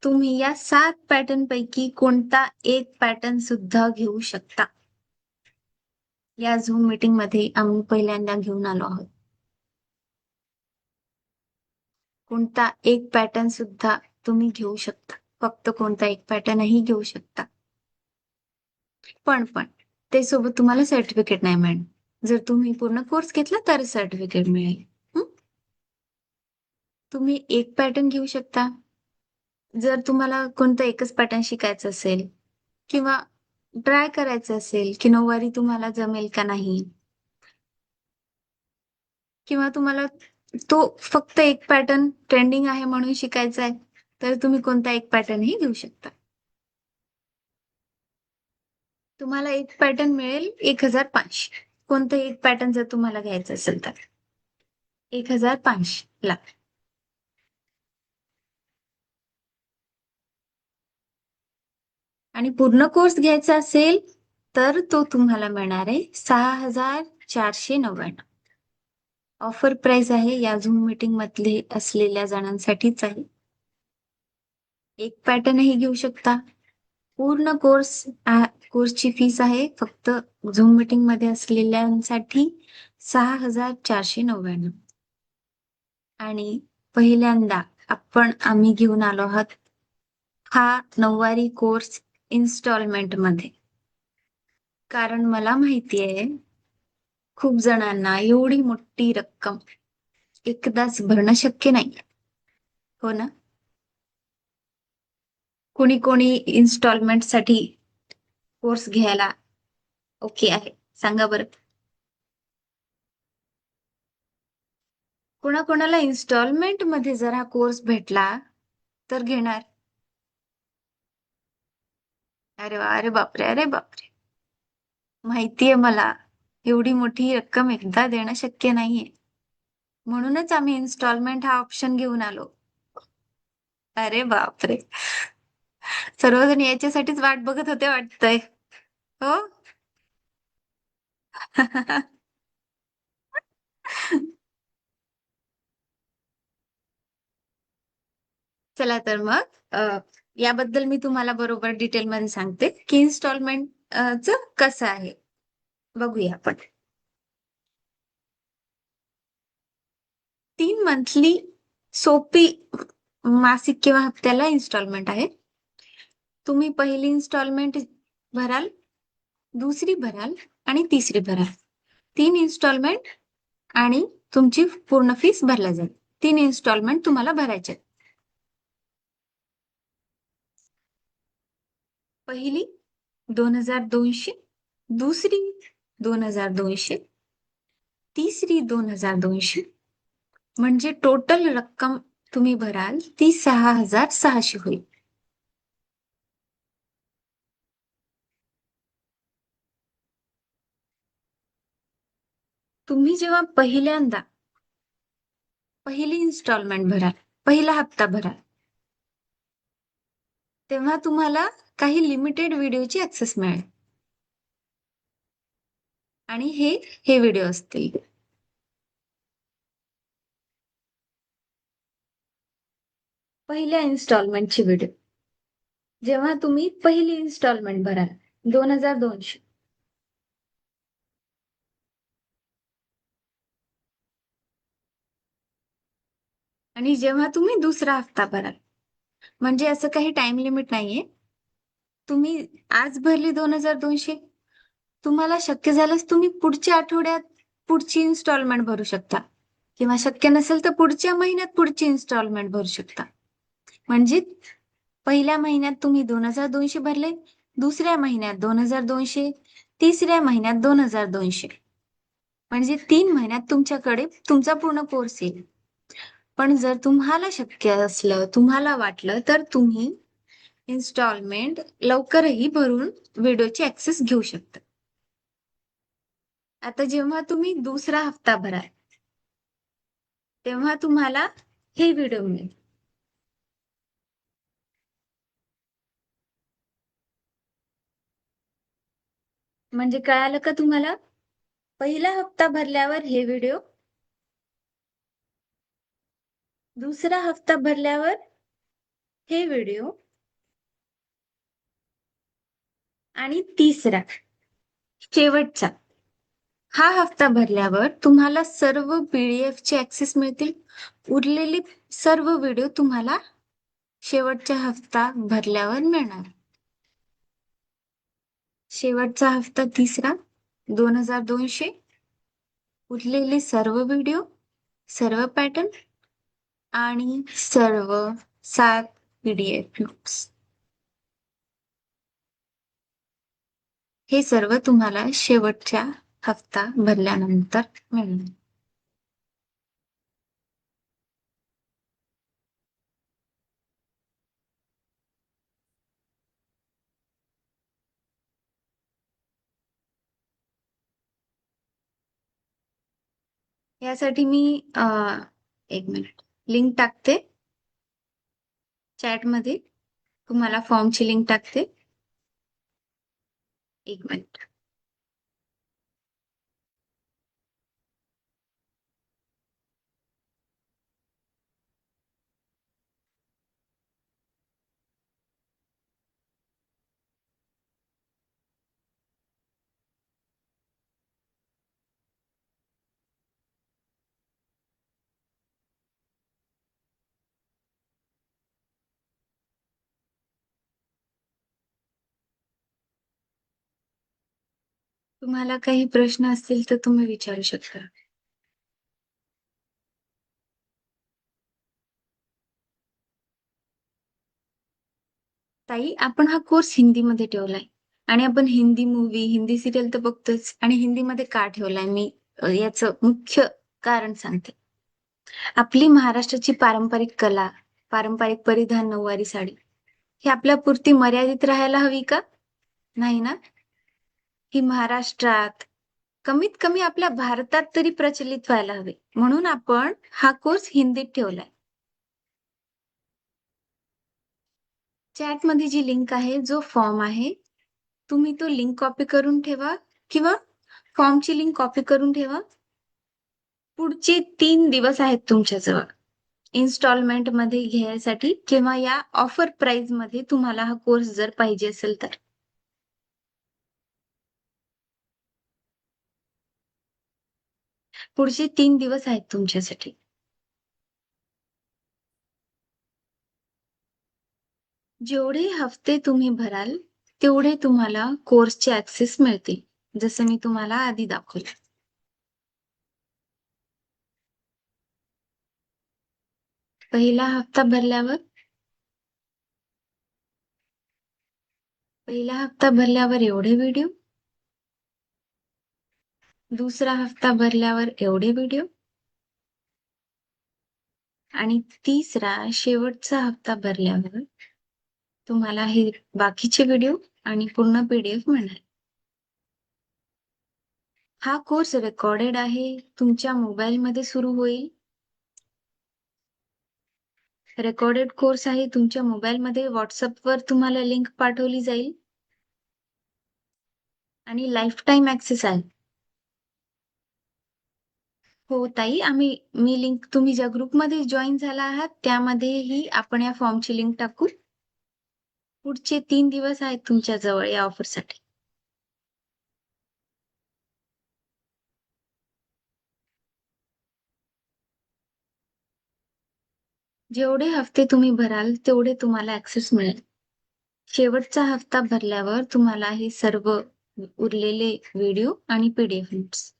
तुम्ही या 7 पॅटर्न पैकी कोणता एक पॅटर्न सुद्धा घेऊ शकता. या झूम मीटिंग मध्ये आम्ही पहिल्यांदा घेऊन आलो आहोत. कोणता एक पॅटर्न सुद्धा तुम्ही घेऊ शकता. फक्त कोणता एक पॅटर्नही घेऊ शकता. पण ते सोबत तुम्हाला सर्टिफिकेट नाही मिळेल. जर तुम्ही पूर्ण कोर्स घेतला तर सर्टिफिकेट मिळेल. तुम्ही एक पॅटर्न घेऊ शकता. जर तुम्हाला कोणतं एकच पॅटर्न शिकायचं असेल किंवा ट्राय करायचं असेल की नऊवारी तुम्हाला जमेल का नाही, किंवा तुम्हाला तो फक्त एक पॅटर्न ट्रेंडिंग आहे म्हणून शिकायचा आहे, तर तुम्ही कोणता एक पॅटर्नही घेऊ शकता. तुम्हाला एक पॅटर्न मिळेल 1,500. कोणतं एक पॅटर्न जर तुम्हाला घ्यायचं असेल तर 1,500 ला. आणि पूर्ण कोर्स घ्यायचा असेल तर तो तुम्हाला मिळणार आहे 6,499. ऑफर प्राइस आहे, या झूम मीटिंग मध्ये असलेल्या जणांसाठीच आहे. एक पॅटर्नही घेऊ शकता. पूर्ण कोर्सची फीस आहे फक्त झूम मीटिंग मध्ये असलेल्यांसाठी 6,499. आणि पहिल्यांदा आम्ही घेऊन आलो आहोत हा नऊवारी कोर्स इन्स्टॉलमेंट मध्ये. कारण मला माहिती आहे खूप जणांना एवढी मोठी रक्कम एकदाच भरणं शक्य नाही. हो ना. कोणी कोणी इन्स्टॉलमेंट साठी कोर्स घ्यायला ओके आहे, सांगा बरं. कोणाकोणाला इन्स्टॉलमेंट मध्ये जर हा कोर्स भेटला तर घेणार. अरे वा, अरे बापरे, अरे बापरे. माहितीये मला एवढी मोठी रक्कम एकदा देणं शक्य नाहीये, म्हणूनच आम्ही इन्स्टॉलमेंट हा ऑप्शन घेऊन आलो. अरे बापरे, सर्वजण याच्यासाठीच वाट बघत होते वाटतंय. हो. चला तर मग याबद्दल मी तुम्हाला बरोबर डिटेलमध्ये सांगते की इन्स्टॉलमेंट च कसं आहे. बघूया आपण. 3 मंथली सोपी मासिक किंवा हप्त्याला इन्स्टॉलमेंट आहे. तुम्ही पहिली इन्स्टॉलमेंट भराल, दुसरी भराल आणि तिसरी भराल. 3 इन्स्टॉलमेंट आणि तुमची पूर्ण फीस भरला जाईल. 3 इन्स्टॉलमेंट तुम्हाला भरायचे. पहिली 2,200, दुसरी 2,200, तिसरी 2,200, म्हणजे टोटल रक्कम तुम्ही भराल ती 6,600 होईल. तुम्ही जेव्हा पहिली इन्स्टॉलमेंट भराल, पहिला हप्ता भराल, तेव्हा तुम्हाला काही लिमिटेड व्हिडिओची ऍक्सेस मिळेल. आणि हे व्हिडिओ असतील. पहिल्या इन्स्टॉलमेंटची व्हिडिओ. जेव्हा तुम्ही पहिली इन्स्टॉलमेंट भराल 2200. आणि जेव्हा तुम्ही दुसरा हप्ता भराल, म्हणजे असं काही टाइम लिमिट नाहीये. तुम्ही आज भरली 2200, तुम्हाला शक्य झाल्यास तुम्ही पुढच्या आठवड्यात पुढची इन्स्टॉलमेंट भरू शकता, किंवा शक्य नसेल तर पुढच्या महिन्यात पुढची इन्स्टॉलमेंट भरू शकता. म्हणजे पहिल्या महिन्यात तुम्ही 2200 भरले, दुसऱ्या महिन्यात 2200, तिसऱ्या महिन्यात 2200, म्हणजे 3 महिन्यात तुमच्याकडे तुमचा पूर्ण कोर्स येईल. पण जर तुम्हाला शक्य असलं, तुम्हाला वाटलं, तर तुम्ही इन्स्टॉलमेंट लवकरही भरून व्हिडिओची ऍक्सेस घेऊ शकता. आता जेव्हा तुम्ही दुसरा हप्ता भराल, तेव्हा तुम्हाला हे व्हिडिओ मिळेल. म्हणजे कळालं का तुम्हाला? पहिला हप्ता भरल्यावर हे व्हिडिओ, दुसरा हप्ता भरल्यावर हे व्हिडिओ, आणि तिसरा शेवटचा हा हप्ता भरल्यावर तुम्हाला सर्व PDF चे ऍक्सेस मिळतील. उरलेले सर्व व्हिडिओ तुम्हाला शेवटचा हप्ता भरल्यावर मिळणार. शेवटचा हप्ता तिसरा 2200, उरलेले सर्व व्हिडिओ, सर्व पॅटर्न आणि सर्व 7 PDF नोट्स, हे सर्व तुम्हाला शेवटच्या हप्ता भरल्यानंतर मिळणार. यासाठी मी एक मिनिट लिंक टाकते चॅटमध्ये. तुम्हाला फॉर्मची लिंक टाकते. एक मिनिट. तुम्हाला काही प्रश्न असतील तर तुम्ही विचारू शकता. ताई, आपण हा कोर्स हिंदीमध्ये ठेवलाय, आणि आपण हिंदी मूवी, हिंदी सिरियल तर बघतोच, आणि हिंदीमध्ये का ठेवलाय मी याचं मुख्य कारण सांगते. आपली महाराष्ट्राची पारंपरिक कला, पारंपरिक परिधान नऊवारी साडी, ही आपल्यापुरती मर्यादित राहायला हवी का? नाही ना. ही महाराष्ट्रात, कमीत कमी आपल्या भारतात तरी प्रचलित व्हायला हवे, म्हणून आपण हा कोर्स हिंदीत ठेवलाय. चॅटमध्ये जी लिंक आहे, जो फॉर्म आहे, तुम्ही तो लिंक कॉपी करून ठेवा, किंवा फॉर्मची लिंक कॉपी करून ठेवा. पुढचे 3 दिवस आहेत तुमच्याजवळ इन्स्टॉलमेंट मध्ये घ्यायसाठी, किंवा या ऑफर प्राइस मध्ये तुम्हाला हा कोर्स जर पाहिजे असेल तर. पुढचे 3 दिवस आहेत तुमच्यासाठी. जेवढे हफ्ते तुम्ही भराल, तेवढे तुम्हाला कोर्सचे ऍक्सेस मिळतील, जसं मी तुम्हाला आधी दाखवलं. पहिला हप्ता भरल्यावर एवढे व्हिडिओ, दुसरा हप्ता भरल्यावर एवढे व्हिडिओ, आणि तिसरा शेवटचा हप्ता भरल्यावर तुम्हाला हे बाकीचे व्हिडिओ आणि पूर्ण PDF मिळणार. हा कोर्स रेकॉर्डेड आहे, तुमच्या मोबाईलमध्ये सुरू होईल. रेकॉर्डेड कोर्स आहे, तुमच्या मोबाईलमध्ये व्हॉट्सअपवर तुम्हाला लिंक पाठवली जाईल, आणि लाईफ टाईम ऍक्सेस आहे. हो ताई, मी लिंक, तुम्ही ज्या ग्रुपमध्ये जॉईन झाला आहात त्यामध्येही आपण या फॉर्मची लिंक टाकू. पुढचे 3 दिवस आहेत तुमच्या जवळ या ऑफरसाठी. जेवढे हफ्ते तुम्ही भराल तेवढे तुम्हाला ऍक्सेस मिळेल. शेवटचा हफ्ता भरल्यावर तुम्हाला हे सर्व उरलेले व्हिडिओ आणि PDF नोट्स.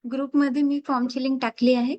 ग्रुपमध्ये मी फॉर्मची लिंक टाकली आहे.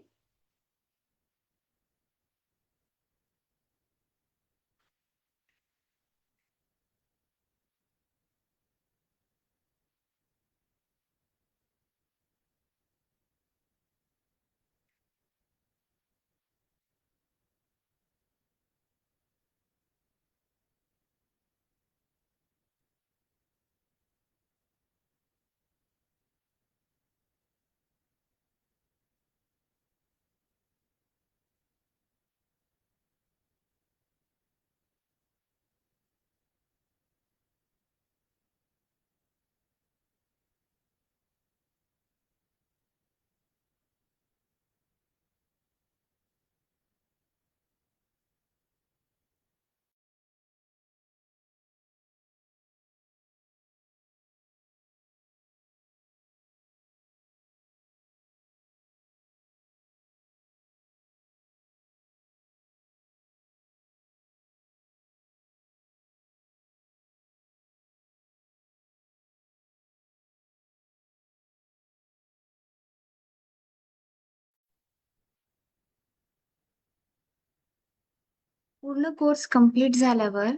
पूर्ण कोर्स कंप्लीट झाल्यावर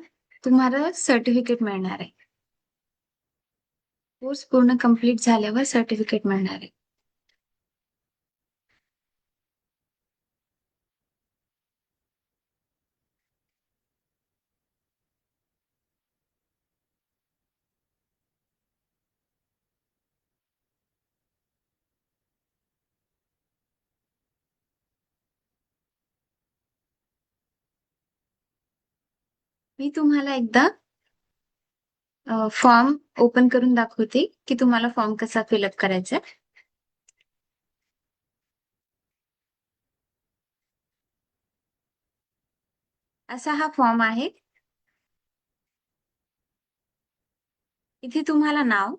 तुम्हाला सर्टिफिकेट मिळणार आहे. कोर्स पूर्ण कंप्लीट झाल्यावर सर्टिफिकेट मिळणार आहे. मी तुम्हाला एकदा फॉर्म ओपन करून दाखवते की तुम्हाला फॉर्म कसा फिलअप करायचा आहे. असा हा फॉर्म आहे. इथे तुम्हाला नाव,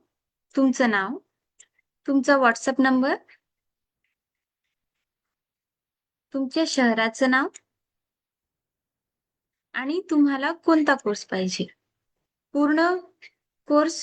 तुमचा व्हॉट्सअप नंबर, तुमच्या शहराचं नाव आणि तुम्हाला कोणता कोर्स पाहिजे. पूर्ण कोर्स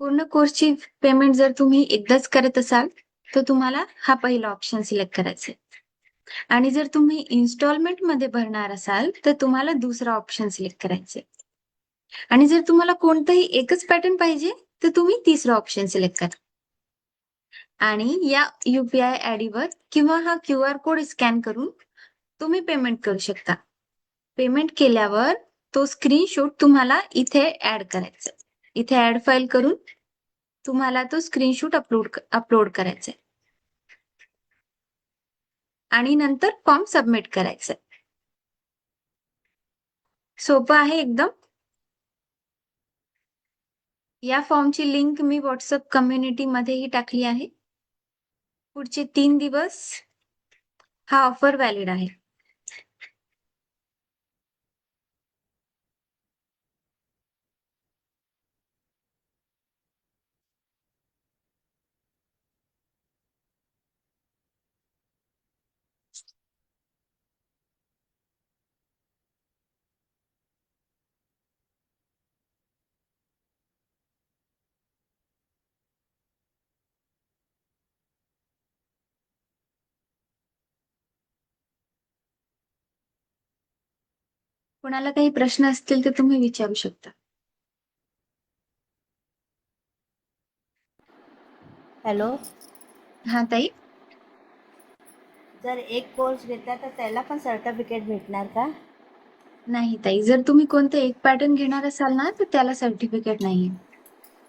पूर्ण कोर्सची पेमेंट जर तुम्ही एकदाच करत असाल तर तुम्हाला हा पहिला ऑप्शन सिलेक्ट करायचा आहे. आणि जर तुम्ही इन्स्टॉलमेंट मध्ये भरणार असाल तर तुम्हाला दुसरा ऑप्शन सिलेक्ट करायचे. आणि जर तुम्हाला कोणतंही एकच पॅटर्न पाहिजे तर तुम्ही तिसरा ऑप्शन सिलेक्ट करा. आणि या UPI ID वर किंवा हा QR कोड स्कॅन करून तुम्ही पेमेंट करू शकता. पेमेंट केल्यावर तो स्क्रीनशॉट तुम्हाला इथे ऍड करायचा. इथे ऍड फाईल करून तुम्हाला तो स्क्रीनशॉट अपलोड करायचा आणि नंतर फॉर्म सबमिट करायचा. सोपं आहे एकदम. या फॉर्मची लिंक मी व्हॉट्सअप कम्युनिटी मध्येही टाकली आहे. पुढचे 3 दिवस हा ऑफर व्हॅलिड आहे. कोणाला काही प्रश्न असतील तर तुम्ही विचारू शकता. हॅलो. हा ताई. जर एक कोर्स घेतला तर त्याला पण सर्टिफिकेट भेटणार का? नाही ताई, जर तुम्ही कोणतं एक पॅटर्न घेणार असाल ना तर त्याला सर्टिफिकेट नाहीये.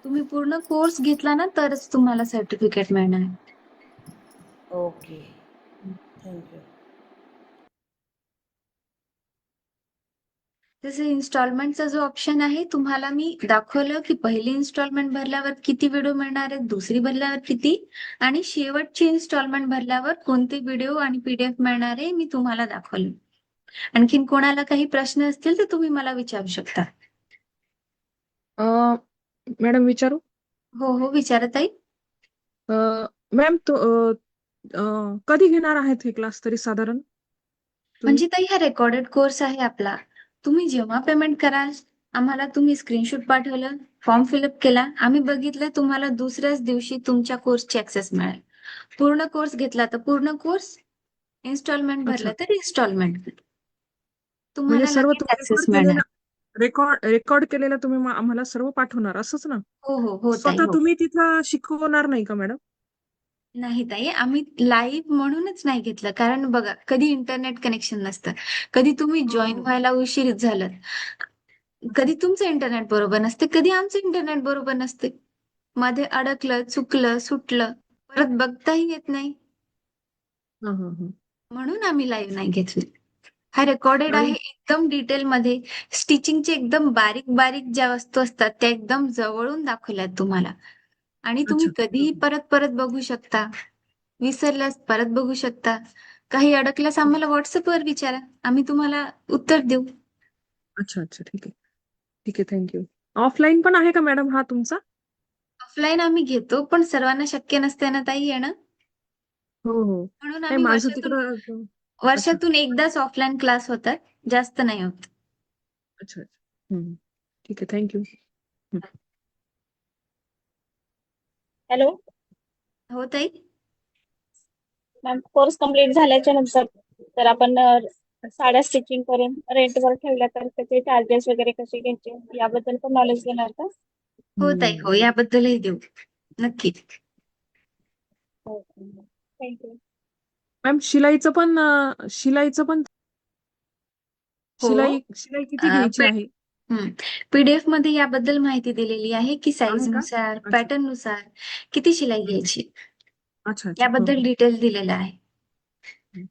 तुम्ही पूर्ण कोर्स घेतला ना तरच तुम्हाला सर्टिफिकेट मिळणार. Okay, thank you. जसं इन्स्टॉलमेंटचा जो ऑप्शन आहे तुम्हाला मी दाखवलं की पहिली इन्स्टॉलमेंट भरल्यावर किती व्हिडिओ मिळणार आहेत, दुसरी भरल्यावर किती, आणि शेवटची इन्स्टॉलमेंट भरल्यावर कोणते व्हिडिओ आणि पीडीएफ मिळणार आहे मी तुम्हाला दाखवलं. आणखीन कोणाला काही प्रश्न असतील तर तुम्ही मला विचारू शकता. मॅडम विचारू? हो हो, विचारत आहे. मॅम कधी घेणार आहेत हे क्लास तरी साधारण तुम्ही? म्हणजे ताई हा रेकॉर्डेड कोर्स आहे आपला. तुम्ही जेव्हा पेमेंट कराल, आम्हाला तुम्ही स्क्रीनशॉट पाठवलं, फॉर्म फिलअप केला, आम्ही बघितलं, तुम्हाला दुसऱ्याच दिवशी तुमच्या कोर्सची ऍक्सेस मिळेल. पूर्ण कोर्स घेतला तर पूर्ण कोर्स, इन्स्टॉलमेंट अच्छा, भरला तर इन्स्टॉलमेंट, म्हणजे तुम्हाला सर्व लगेच तुम्ही ऍक्सेस मिळणार. रेकॉर्ड केलेलं तुम्ही आम्हाला सर्व पाठवणार असंच ना? हो हो हो ताई, स्वतः हो. तुम्ही तिथं शिकवणार नाही का मॅडम? नाही ताई, आम्ही लाईव्ह म्हणूनच नाही घेतलं, कारण बघा कधी इंटरनेट कनेक्शन नसतं, कधी तुम्ही हो, जॉईन हो. व्हायला उशीर झालं, कधी तुमचं इंटरनेट बरोबर नसते, कधी आमचं इंटरनेट बरोबर नसते, मध्ये अडकलं, चुकलं, सुटलं, परत बघताही येत नाही, हां, हां, हां. म्हणून आम्ही लाईव्ह नाही घेतले. हा रेकॉर्डेड आहे, आणि एकदम डिटेलमध्ये. स्टिचिंगचे एकदम बारीक बारीक ज्या वस्तू असतात त्या एकदम जवळून दाखवल्यात तुम्हाला, आणि तुम्ही अच्छा. हं, कधीही हं. परत परत बघू शकता. विसरल्यास परत बघू शकता. काही अडकल्यास आम्हाला व्हॉट्सअपवर विचारा, आम्ही तुम्हाला उत्तर देऊ. अच्छा, अच्छा. ठीक आहे. ठीक आहे, थँक्यू. ऑफलाईन पण आहे का मॅडम हा तुमचा? ऑफलाईन आम्ही घेतो, पण सर्वांना शक्य नसते ना ताई येणं, हो, हो. म्हणून नाही आम्ही माझं वर्षातून तिकडं अच्छा, वर्षातून एकदाच ऑफलाईन क्लास होतात, जास्त नाही होत. अच्छा, अच्छा. हं, हं. ठीक आहे, थँक्यू. हं. हॅलो हो ताई. मॅम, कोर्स कम्प्लीट झाल्याच्या नंतर तर आपण साड्या स्टिचिंग करून रेंटवर ठेवल्या तर त्याचे चार्जेस वगैरे कसे घ्यायचे याबद्दल पण नॉलेज देणार का? हो ताई, हो, हं. याबद्दलही देऊ, नक्की. थँक्यू. मॅम शिलाईचं पण हो. शिलाई किती घ्यायची आहे? पीडीएफ मध्ये याबद्दल माहिती दिलेली आहे की आहे का? साईजनुसार, अच्छा. पॅटर्ननुसार किती शिलाई हं. घ्यायची, अच्छा, अच्छा. हं, याबद्दल हं. डिटेल दिलेलं आहे. हं.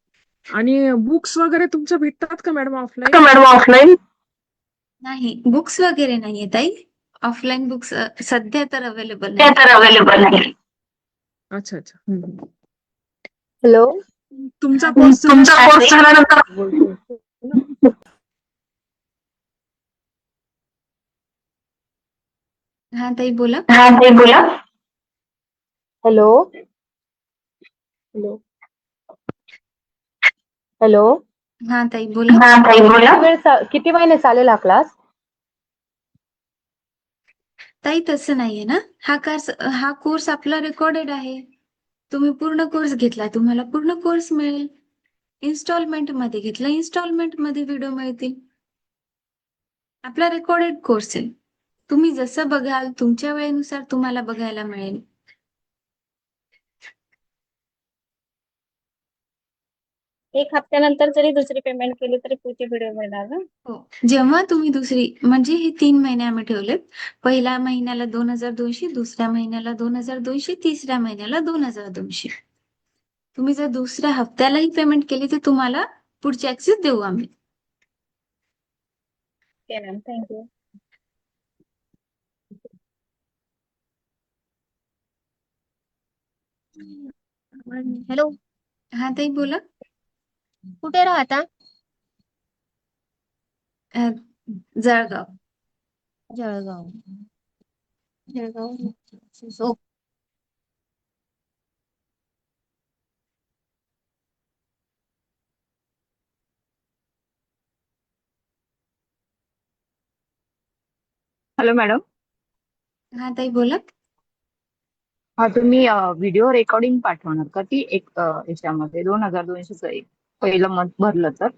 आणि बुक्स वगैरे तुमच्या भेटतात का मॅडम ऑफलाईन? का मॅडम ऑफलाईन? नाही, बुक्स वगैरे नाहीये ताई. ऑफलाईन बुक्स सध्या तर अवेलेबल ते नाही. तर अवेलेबल नाही. अच्छा, अच्छा. हं, हं. हॅलो. तुमचा हा ताई. कोर्स तुमचा झाल्यानंतर कोर्स झाल्यानंतर बोलतोय ना? हा ताई, बोला. हा ते बोला. हॅलो. हॅलो. हॅलो. हा ताई, बोला. हा ताई बोला. किती महिने चालेल हा क्लास? ताई तसं नाहीये ना, हा कोर्स आपला रेकॉर्डेड आहे. तुम्ही पूर्ण कोर्स घेतला, तुम्हाला पूर्ण कोर्स मिळेल. इन्स्टॉलमेंट मध्ये घेतला, इन्स्टॉलमेंट मध्ये व्हिडिओ मिळतील. आपला रेकॉर्डेड कोर्स आहे. तुम्ही जसं बघाल तुमच्या वेळेनुसार तुम्हाला बघायला मिळेल. एक हप्त्यानंतर जरी दुसरी पेमेंट केली तरी पुढची व्हिडिओ मिळणार ना? हो, जेव्हा तुम्ही दुसरी, म्हणजे हे 3 महिने आम्ही ठेवलेत. पहिल्या महिन्याला 2,200, दुसऱ्या महिन्याला 2,200, तिसऱ्या महिन्याला 2,200. तुम्ही जर दुसऱ्या हप्त्यालाही पेमेंट केली तर तुम्हाला पुढची ऍक्सेस देऊ आम्ही. Okay ma'am, thank you. हॅलो. हा ताई, बोला. कुठे राहता? अ, जळगाव. जळगाव. जळगाव. Hello madam. हा ताई, बोला. हा तुम्ही व्हिडिओ रेकॉर्डिंग पाठवणार का ती एक याच्यामध्ये 2,200 पहिलं मंथ भरलं तर?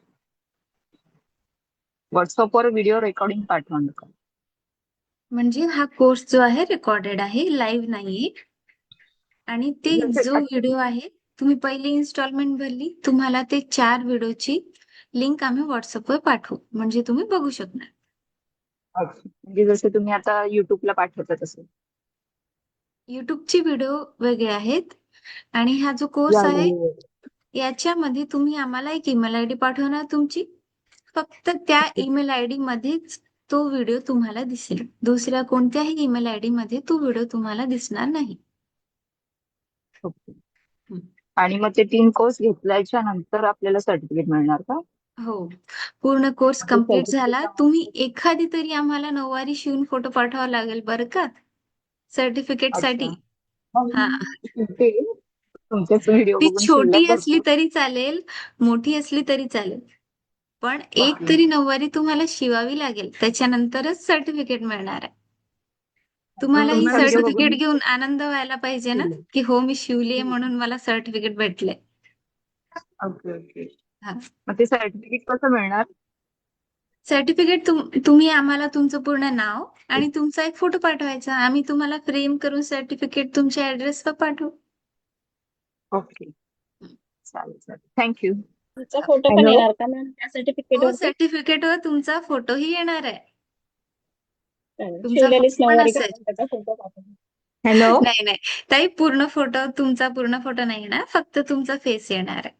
व्हॉट्सअपवर व्हिडिओ रेकॉर्डिंग पाठवणार का? म्हणजे हा कोर्स जो आहे रेकॉर्डेड आहे, लाईव्ह नाहीये. आणि ते जो व्हिडिओ आहे, तुम्ही पहिली इन्स्टॉलमेंट भरली, तुम्हाला ते 4 व्हिडिओची लिंक आम्ही व्हॉट्सअपवर पाठवू, म्हणजे तुम्ही बघू शकणार. अच्छा. म्हणजे जसे तुम्ही आता युट्यूबला पाठवता तसं. युट्यूबचे व्हिडिओ वेगळे आहेत आणि हा जो कोर्स आहे, याच्यामध्ये तुम्ही आम्हाला एक ईमेल आयडी पाठवणार तुमची. फक्त त्या ईमेल आयडी मध्येच तो व्हिडिओ तुम्हाला दिसेल. दुसऱ्या कोणत्याही ईमेल आयडी मध्ये तो व्हिडिओ तुम्हाला दिसणार नाही. ओके. हं. आणि मग ते 3 कोर्स घेतल्याच्या नंतर आपल्याला सर्टिफिकेट मिळणार का? हो. पूर्ण कोर्स म्हणजे कंप्लीट झाला. सर्टिफिकेट तुम्ही एखादी तरी आम्हाला नऊवारी शिवून फोटो पाठवावा लागेल बरं का, सर्टिफिकेटसाठी. अच्छा. मग हां. मी शिवते. तुमचेच व्हिडिओ ती बघून शिवल्यात छोटी असली भरपूर. तरी चालेल, मोठी असली तरी चालेल. पण एक ओके. तरी नऊवारी तुम्हाला शिवावी लागेल. त्याच्यानंतरच सर्टिफिकेट मिळणार आहे. तुम्हाला ही तुमचा व्हिडिओ सर्टिफिकेट बघून घेऊन आनंद व्हायला पाहिजे ना, शिवले. की हो मी शिवलीये म्हणून मला सर्टिफिकेट भेटलंय. Okay, okay. हां. मग ते सर्टिफिकेट कसं मिळणार? सर्टिफिकेट तुम्ही आम्हाला तुमचं पूर्ण नाव आणि तुमचा एक फोटो पाठवायचा. आम्ही तुम्हाला फ्रेम करून सर्टिफिकेट तुमच्या ऍड्रेसवर पाठवू. ओके. चालेल, चालेल. Thank you. तुमचा फोटो पण हॅलो. येणार का मॅम त्या सर्टिफिकेट हो, वरती? सर्टिफिकेटवर तुमचा फोटोही येणार आहे. तुमचा शिवलेलीच फोटो पण नऊवारी असेल. घालून त्याचा फोटो पाठवा. हॅलो. नाही, नाही. ताई पूर्ण फोटो, तुमचा पूर्ण फोटो नाही येणार. फक्त तुमचा फेस येणार आहे.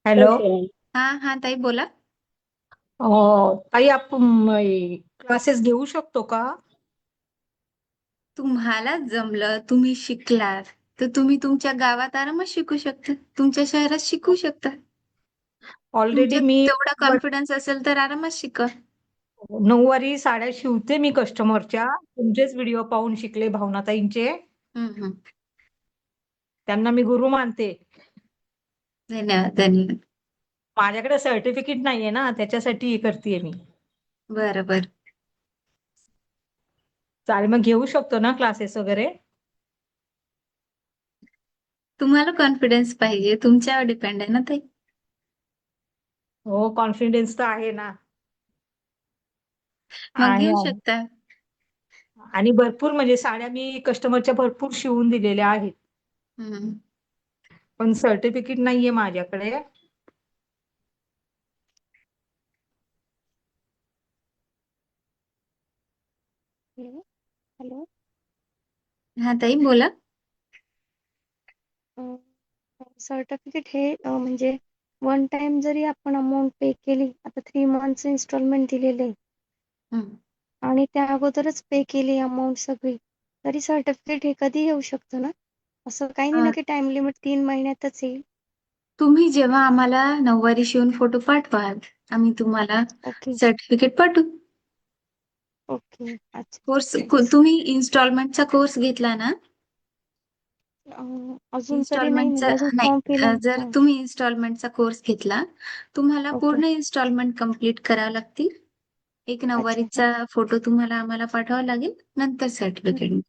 हॅलो. ओके. हां, ताई बोला. ताई आपण क्लासेस घेऊ शकतो का? तुम्हाला जमलं, तुम्ही शिकलात, तर तुम्ही तुमच्या गावात आरामात शिकू शकता. तुमच्या शहरात शिकू शकता. ऑलरेडी तुमच्यात मी तेवढा कॉन्फिडन्स असेल तर आरामात शिका. नऊवारी साड्या शिवते मी कस्टमरच्या. तुमचेच व्हिडिओ पाहून शिकले भावनाताईंचे. हं, हं. त्यांना मी गुरु मानते. धन्यवाद, धन्यवाद. माझ्याकडे सर्टिफिकेट नाहीये ना, त्याच्यासाठी हे करतेय मी. बरं, बरं. चालेल, मग घेऊ शकतो ना क्लासेस वगैरे? तुम्हाला कॉन्फिडन्स पाहिजे. तुमच्यावर डिपेंड आहे ना ताई. हो, कॉन्फिडन्स तर आहे ना. मग आहे, घेऊ आहे. शकता. आणि भरपूर म्हणजे साड्या मी कस्टमरच्या भरपूर शिवून दिलेल्या आहेत. हं. पण सर्टिफिकेट नाहीये माझ्याकडे. हॅलो हॅलो हां, ताई बोला. सर्टिफिकेट हे म्हणजे वन टाइम जरी आपण अमाऊंट पे केली, आता 3 मंथ्स इन्स्टॉलमेंट दिलेले आहे हं. आणि त्या अगोदरच पे केली अमाऊंट सगळी, तरी सर्टिफिकेट हे कधी येऊ शकतं ना? असं काही नाही अ, ना की टाइम लिमिट 3 महिन्यातच येईल? तुम्ही जेव्हा आम्हाला नऊवारी शिवून फोटो पाठवाल, आम्ही तुम्हाला ओके सर्टिफिकेट पाठवू. ओके अच्छा. कोर्स तुम्ही इन्स्टॉलमेंटचा कोर्स घेतला ना? अजून तरी नाही, इन्स्टॉलमेंटचा म्हणजे अजून नाही. फॉर्म फिल जर तुम्ही इन्स्टॉलमेंटचा कोर्स घेतला, तुम्हाला ओके पूर्ण इन्स्टॉलमेंट कंप्लीट करावं लागतील. एक अच्छा नऊवारीचा फोटो तुम्हाला आम्हाला पाठवावा लागेल. नंतर सर्टिफिकेट.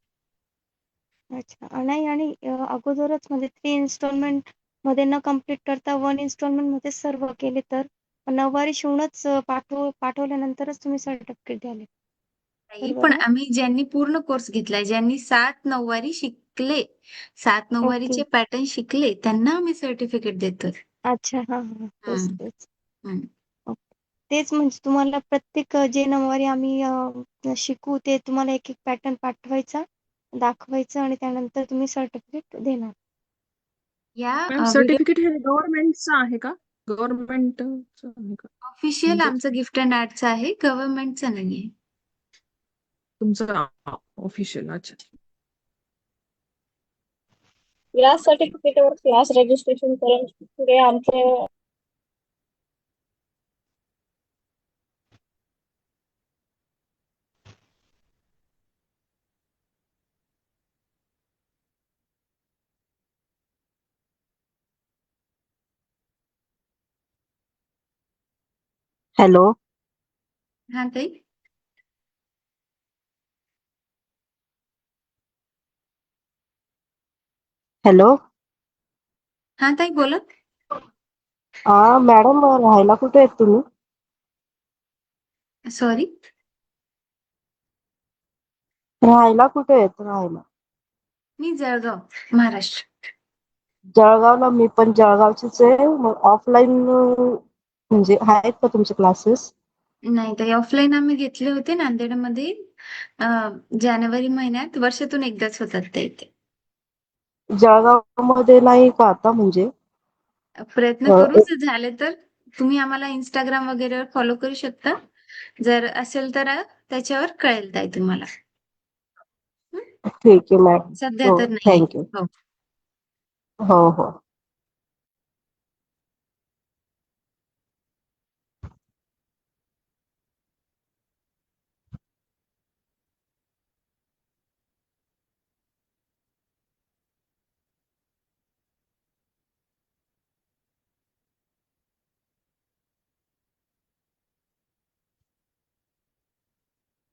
अच्छा. नाही आणि अगोदरच म्हणजे 3 इन्स्टॉलमेंट मध्ये न कंप्लीट करता 1 इन्स्टॉलमेंट मध्ये सर्व केले तर नऊवारी शिवूनच पाठवल्यानंतरच तुम्ही सर्टिफिकेट द्याल, नाही, बरोबर पण ना? आम्ही ज्यांनी पूर्ण कोर्स घेतलाय, ज्यांनी 7 नऊवारी शिकले, 7 ओके. नऊवारीचे पॅटर्न शिकले, त्यांना आम्ही सर्टिफिकेट देतोय. अच्छा. हां, हां. तेच, हं, तेच. हं. ओके. तेच म्हणजे तुम्हाला प्रत्येक जे नऊवारी आम्ही शिकू ते तुम्हाला एक-एक पॅटर्न पाठवायचा, दाखवायचं आणि त्यानंतर तुम्ही सर्टिफिकेट देणार. या मॅम व्हिडिओ सर्टिफिकेट हे गव्हर्नमेंटचं आहे का? गव्हर्नमेंटचं आहे का? ऑफिशियल म्हणजे आमचं गिफ्ट अँड आर्टचं आहे, गव्हर्नमेंटचं नाहीये. तुमचं ऑफिशियल. अच्छा. या सर्टिफिकेटवर क्लास रजिस्ट्रेशन करून पुढे आमचे हॅलो. हां ताई. हॅलो. हां ताई बोला. मॅडम राहायला कुठे आहेत तुम्ही? सॉरी. राहायला कुठे येत राहायला? मी जळगाव, महाराष्ट्र. जळगावला मी पण जळगावचीच आहे. मग ऑफलाईन म्हणजे आहेत का तुमचे क्लासेस? नाही ताई, ऑफलाईन आम्ही घेतले होते नांदेडमध्ये. जानेवारी महिन्यात वर्षातून एकदाच होतात ते इथे. जळगावमध्ये नाही का आता म्हणजे? प्रयत्न अ, करू, जर झाले तर तुम्ही आम्हाला इंस्टाग्राम वगैरेवर फॉलो करू शकता. जर असेल तर त्याच्यावर कळेल ताई तुम्हाला. हं? ठीक आहे मॅडम. सध्या हो, तर नाही. थँक्यू. हो. हो हो.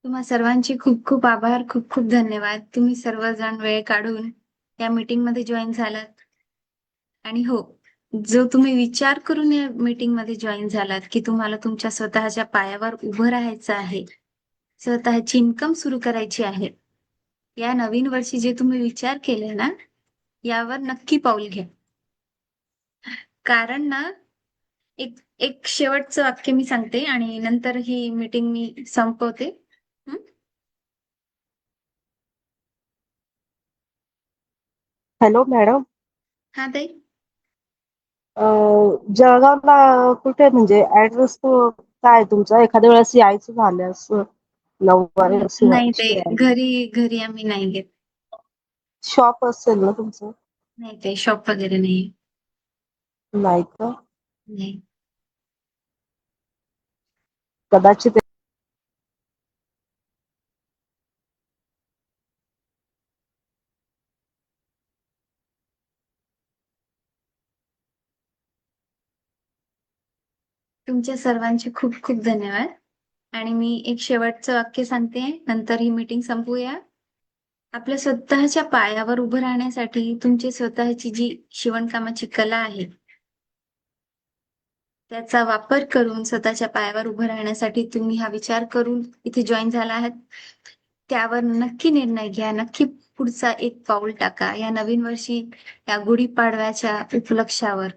तुम्हा सर्वांचे खूप खूप आभार, खूप खूप धन्यवाद. तुम्ही सर्वजण वेळ काढून या मीटिंग मध्ये जॉईन झालात. आणि हो, जो तुम्ही विचार करून या मीटिंग मध्ये जॉईन झालात की तुम्हाला तुमच्या स्वतःच्या पायावर उभं राहायचं आहे, स्वतःची इन्कम सुरू करायची आहे, या नवीन वर्षी जे तुम्ही विचार केले ना, यावर नक्की पाऊल घ्या. कारण ना, एक एक शेवटचं वाक्य मी सांगते आणि नंतर ही मीटिंग मी संपवते. हं? Hello madam. हा ताई. जळगावला कुठे म्हणजे ऍड्रेस काय आहे तुमचा? एखाद्या वेळेस यायचं झालं असं नऊवारी नाही ताई, शिवायला. घरी घरी आम्ही नाही घेत. शॉप असेल ना तुमचं? नाही ताई, शॉप वगैरे नाही. नाही का? नाही. कदाचित तुमच्या सर्वांचे खूप खूप धन्यवाद. आणि मी एक शेवटचं वाक्य सांगते, नंतर ही मीटिंग संपवूया. आपल्या स्वतःच्या पायावर उभं राहण्यासाठी तुमची स्वतःची जी शिवणकामाची कला आहे, त्याचा वापर करून स्वतःच्या पायावर उभं राहण्यासाठी तुम्ही हा विचार करून इथे जॉईन झाला आहात. त्यावर नक्की निर्णय घ्या, नक्की पुढचा एक पाऊल टाका या नवीन वर्षी, या गुढीपाडव्याच्या उपलक्षावर.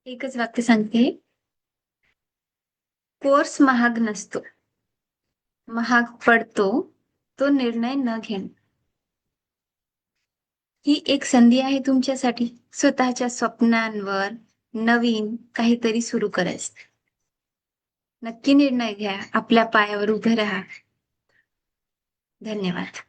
एकच वाक्य सांगते, कोर्स महाग नसतो, महाग पडतो तो निर्णय न घेणे. ही एक संधी आहे तुमच्यासाठी स्वतःच्या स्वप्नांवर नवीन काहीतरी सुरू करायचं. नक्की निर्णय घ्या, आपल्या पायावर उभे राहा. धन्यवाद.